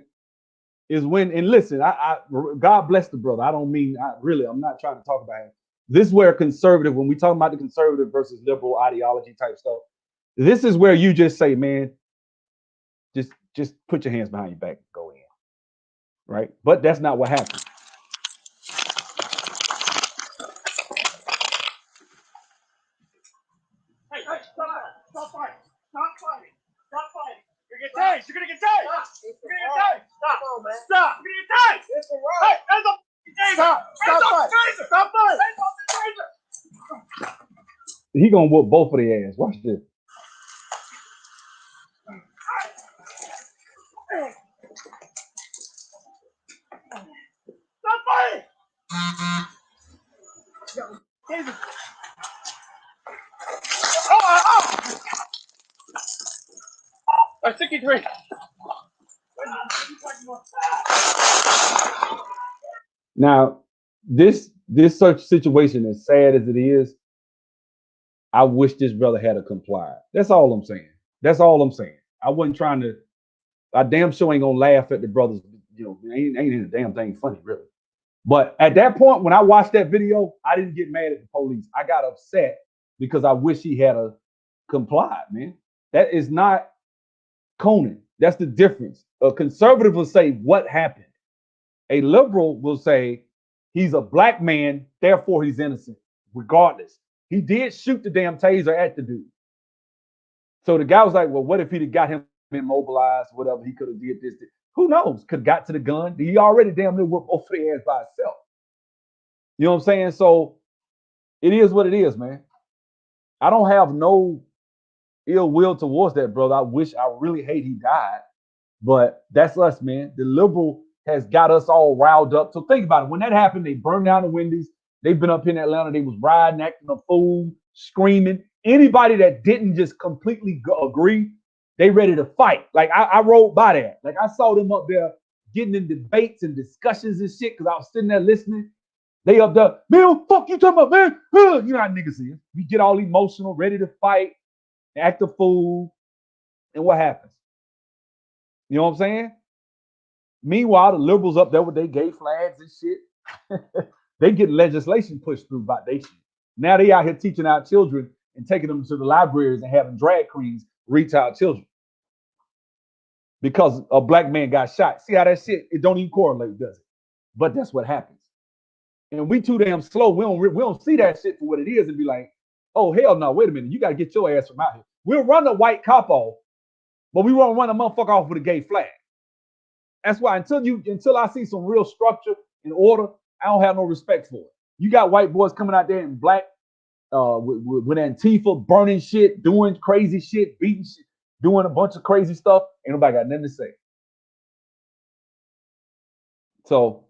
is when, and listen, God bless the brother. I don't mean, I'm not trying to talk about him. This is where conservative, when we talk about the conservative versus liberal ideology type stuff, this is where you just say, man, just put your hands behind your back and go in. Right? But that's not what happened. Hey, stop fighting. Stop fighting. You're gonna get tased. You're gonna get tased. You're gonna get tased. Stop. Come on, man. Stop. You're gonna get tased. It's a Hey, right. hands up. Taser. Stop. Hands Stop up. fighting. Taser. Stop fighting. Hands up the taser. He gonna whoop both of their ass. Watch this. Stop fighting. Taser. Oh. 63. Now, this such situation, as sad as it is, I wish this brother had a complied. That's all I'm saying. That's all I'm saying. I wasn't trying to. I damn sure ain't gonna laugh at the brothers. Ain't a damn thing funny, really. But at that point, when I watched that video, I didn't get mad at the police. I got upset because I wish he had a complied, man. That is not Conan. That's the difference. A conservative will say, what happened? A liberal will say, he's a black man, therefore he's innocent, regardless. He did shoot the damn taser at the dude. So the guy was like, well, what if he'd have got him immobilized, whatever, he could have did this. Who knows? Could have got to the gun. He already damn near whooped both of their ass by himself. You know what I'm saying? So it is what it is, man. I don't have no ill will towards that brother. I really hate he died. But that's us, man. The liberal has got us all riled up. So think about it. When that happened, they burned down the Wendy's. They've been up in Atlanta. They was riding, acting a fool, screaming. Anybody that didn't just completely agree, they ready to fight. Like I rode by that. Like I saw them up there getting in debates and discussions and shit because I was sitting there listening. They up there, man, what the fuck you talking about, man? You know how niggas is. We get all emotional, ready to fight, act a fool, and what happens? You know what I'm saying? Meanwhile, the liberals up there with their gay flags and shit. They get legislation pushed through by they shit. Now they out here teaching our children and taking them to the libraries and having drag queens reach our children because a black man got shot. See how that shit, it don't even correlate, does it? But that's what happens. And we too damn slow. We don't see that shit for what it is and be like, oh hell no, wait a minute, you got to get your ass from out here. We'll run a white cop off, but we won't run a motherfucker off with a gay flag. That's why until I see some real structure and order, I don't have no respect for it. You got white boys coming out there in black with Antifa, burning shit, doing crazy shit, beating shit, doing a bunch of crazy stuff. Ain't nobody got nothing to say. So,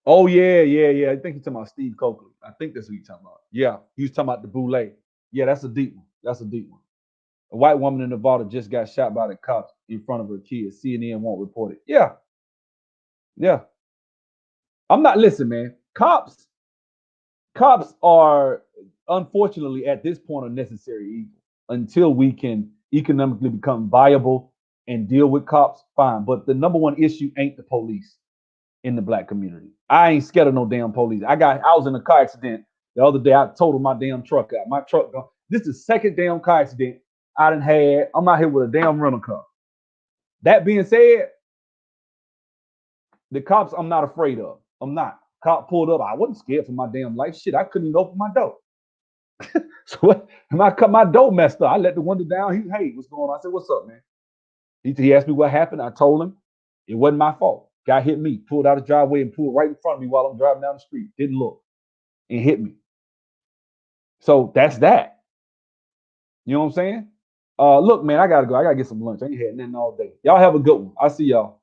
oh yeah. I think he's talking about Steve Coakley. I think that's what he's talking about. Yeah, he was talking about the boule. Yeah, that's a deep one. That's a deep one. A white woman in Nevada just got shot by the cops in front of her kids. CNN won't report it. Yeah. I'm not listen, man. Cops are unfortunately at this point a necessary evil until we can economically become viable and deal with cops. Fine, but the number one issue ain't the police in the black community. I ain't scared of no damn police. I was in a car accident the other day. I totaled my damn truck out. My truck gone. This is the second damn car accident I done had. I'm out here with a damn rental car. That being said, the cops I'm not afraid of. I'm not. Cop pulled up. I wasn't scared for my damn life. Shit, I couldn't even open my door. So when I cut my door messed up, I let the window down. Hey, what's going on? I said, what's up, man? He asked me what happened. I told him it wasn't my fault. Guy hit me, pulled out his driveway and pulled right in front of me while I'm driving down the street. Didn't look and hit me. So that's that. You know what I'm saying? Look, man, I gotta go. I gotta get some lunch. I ain't had nothing all day. Y'all have a good one. I'll see y'all.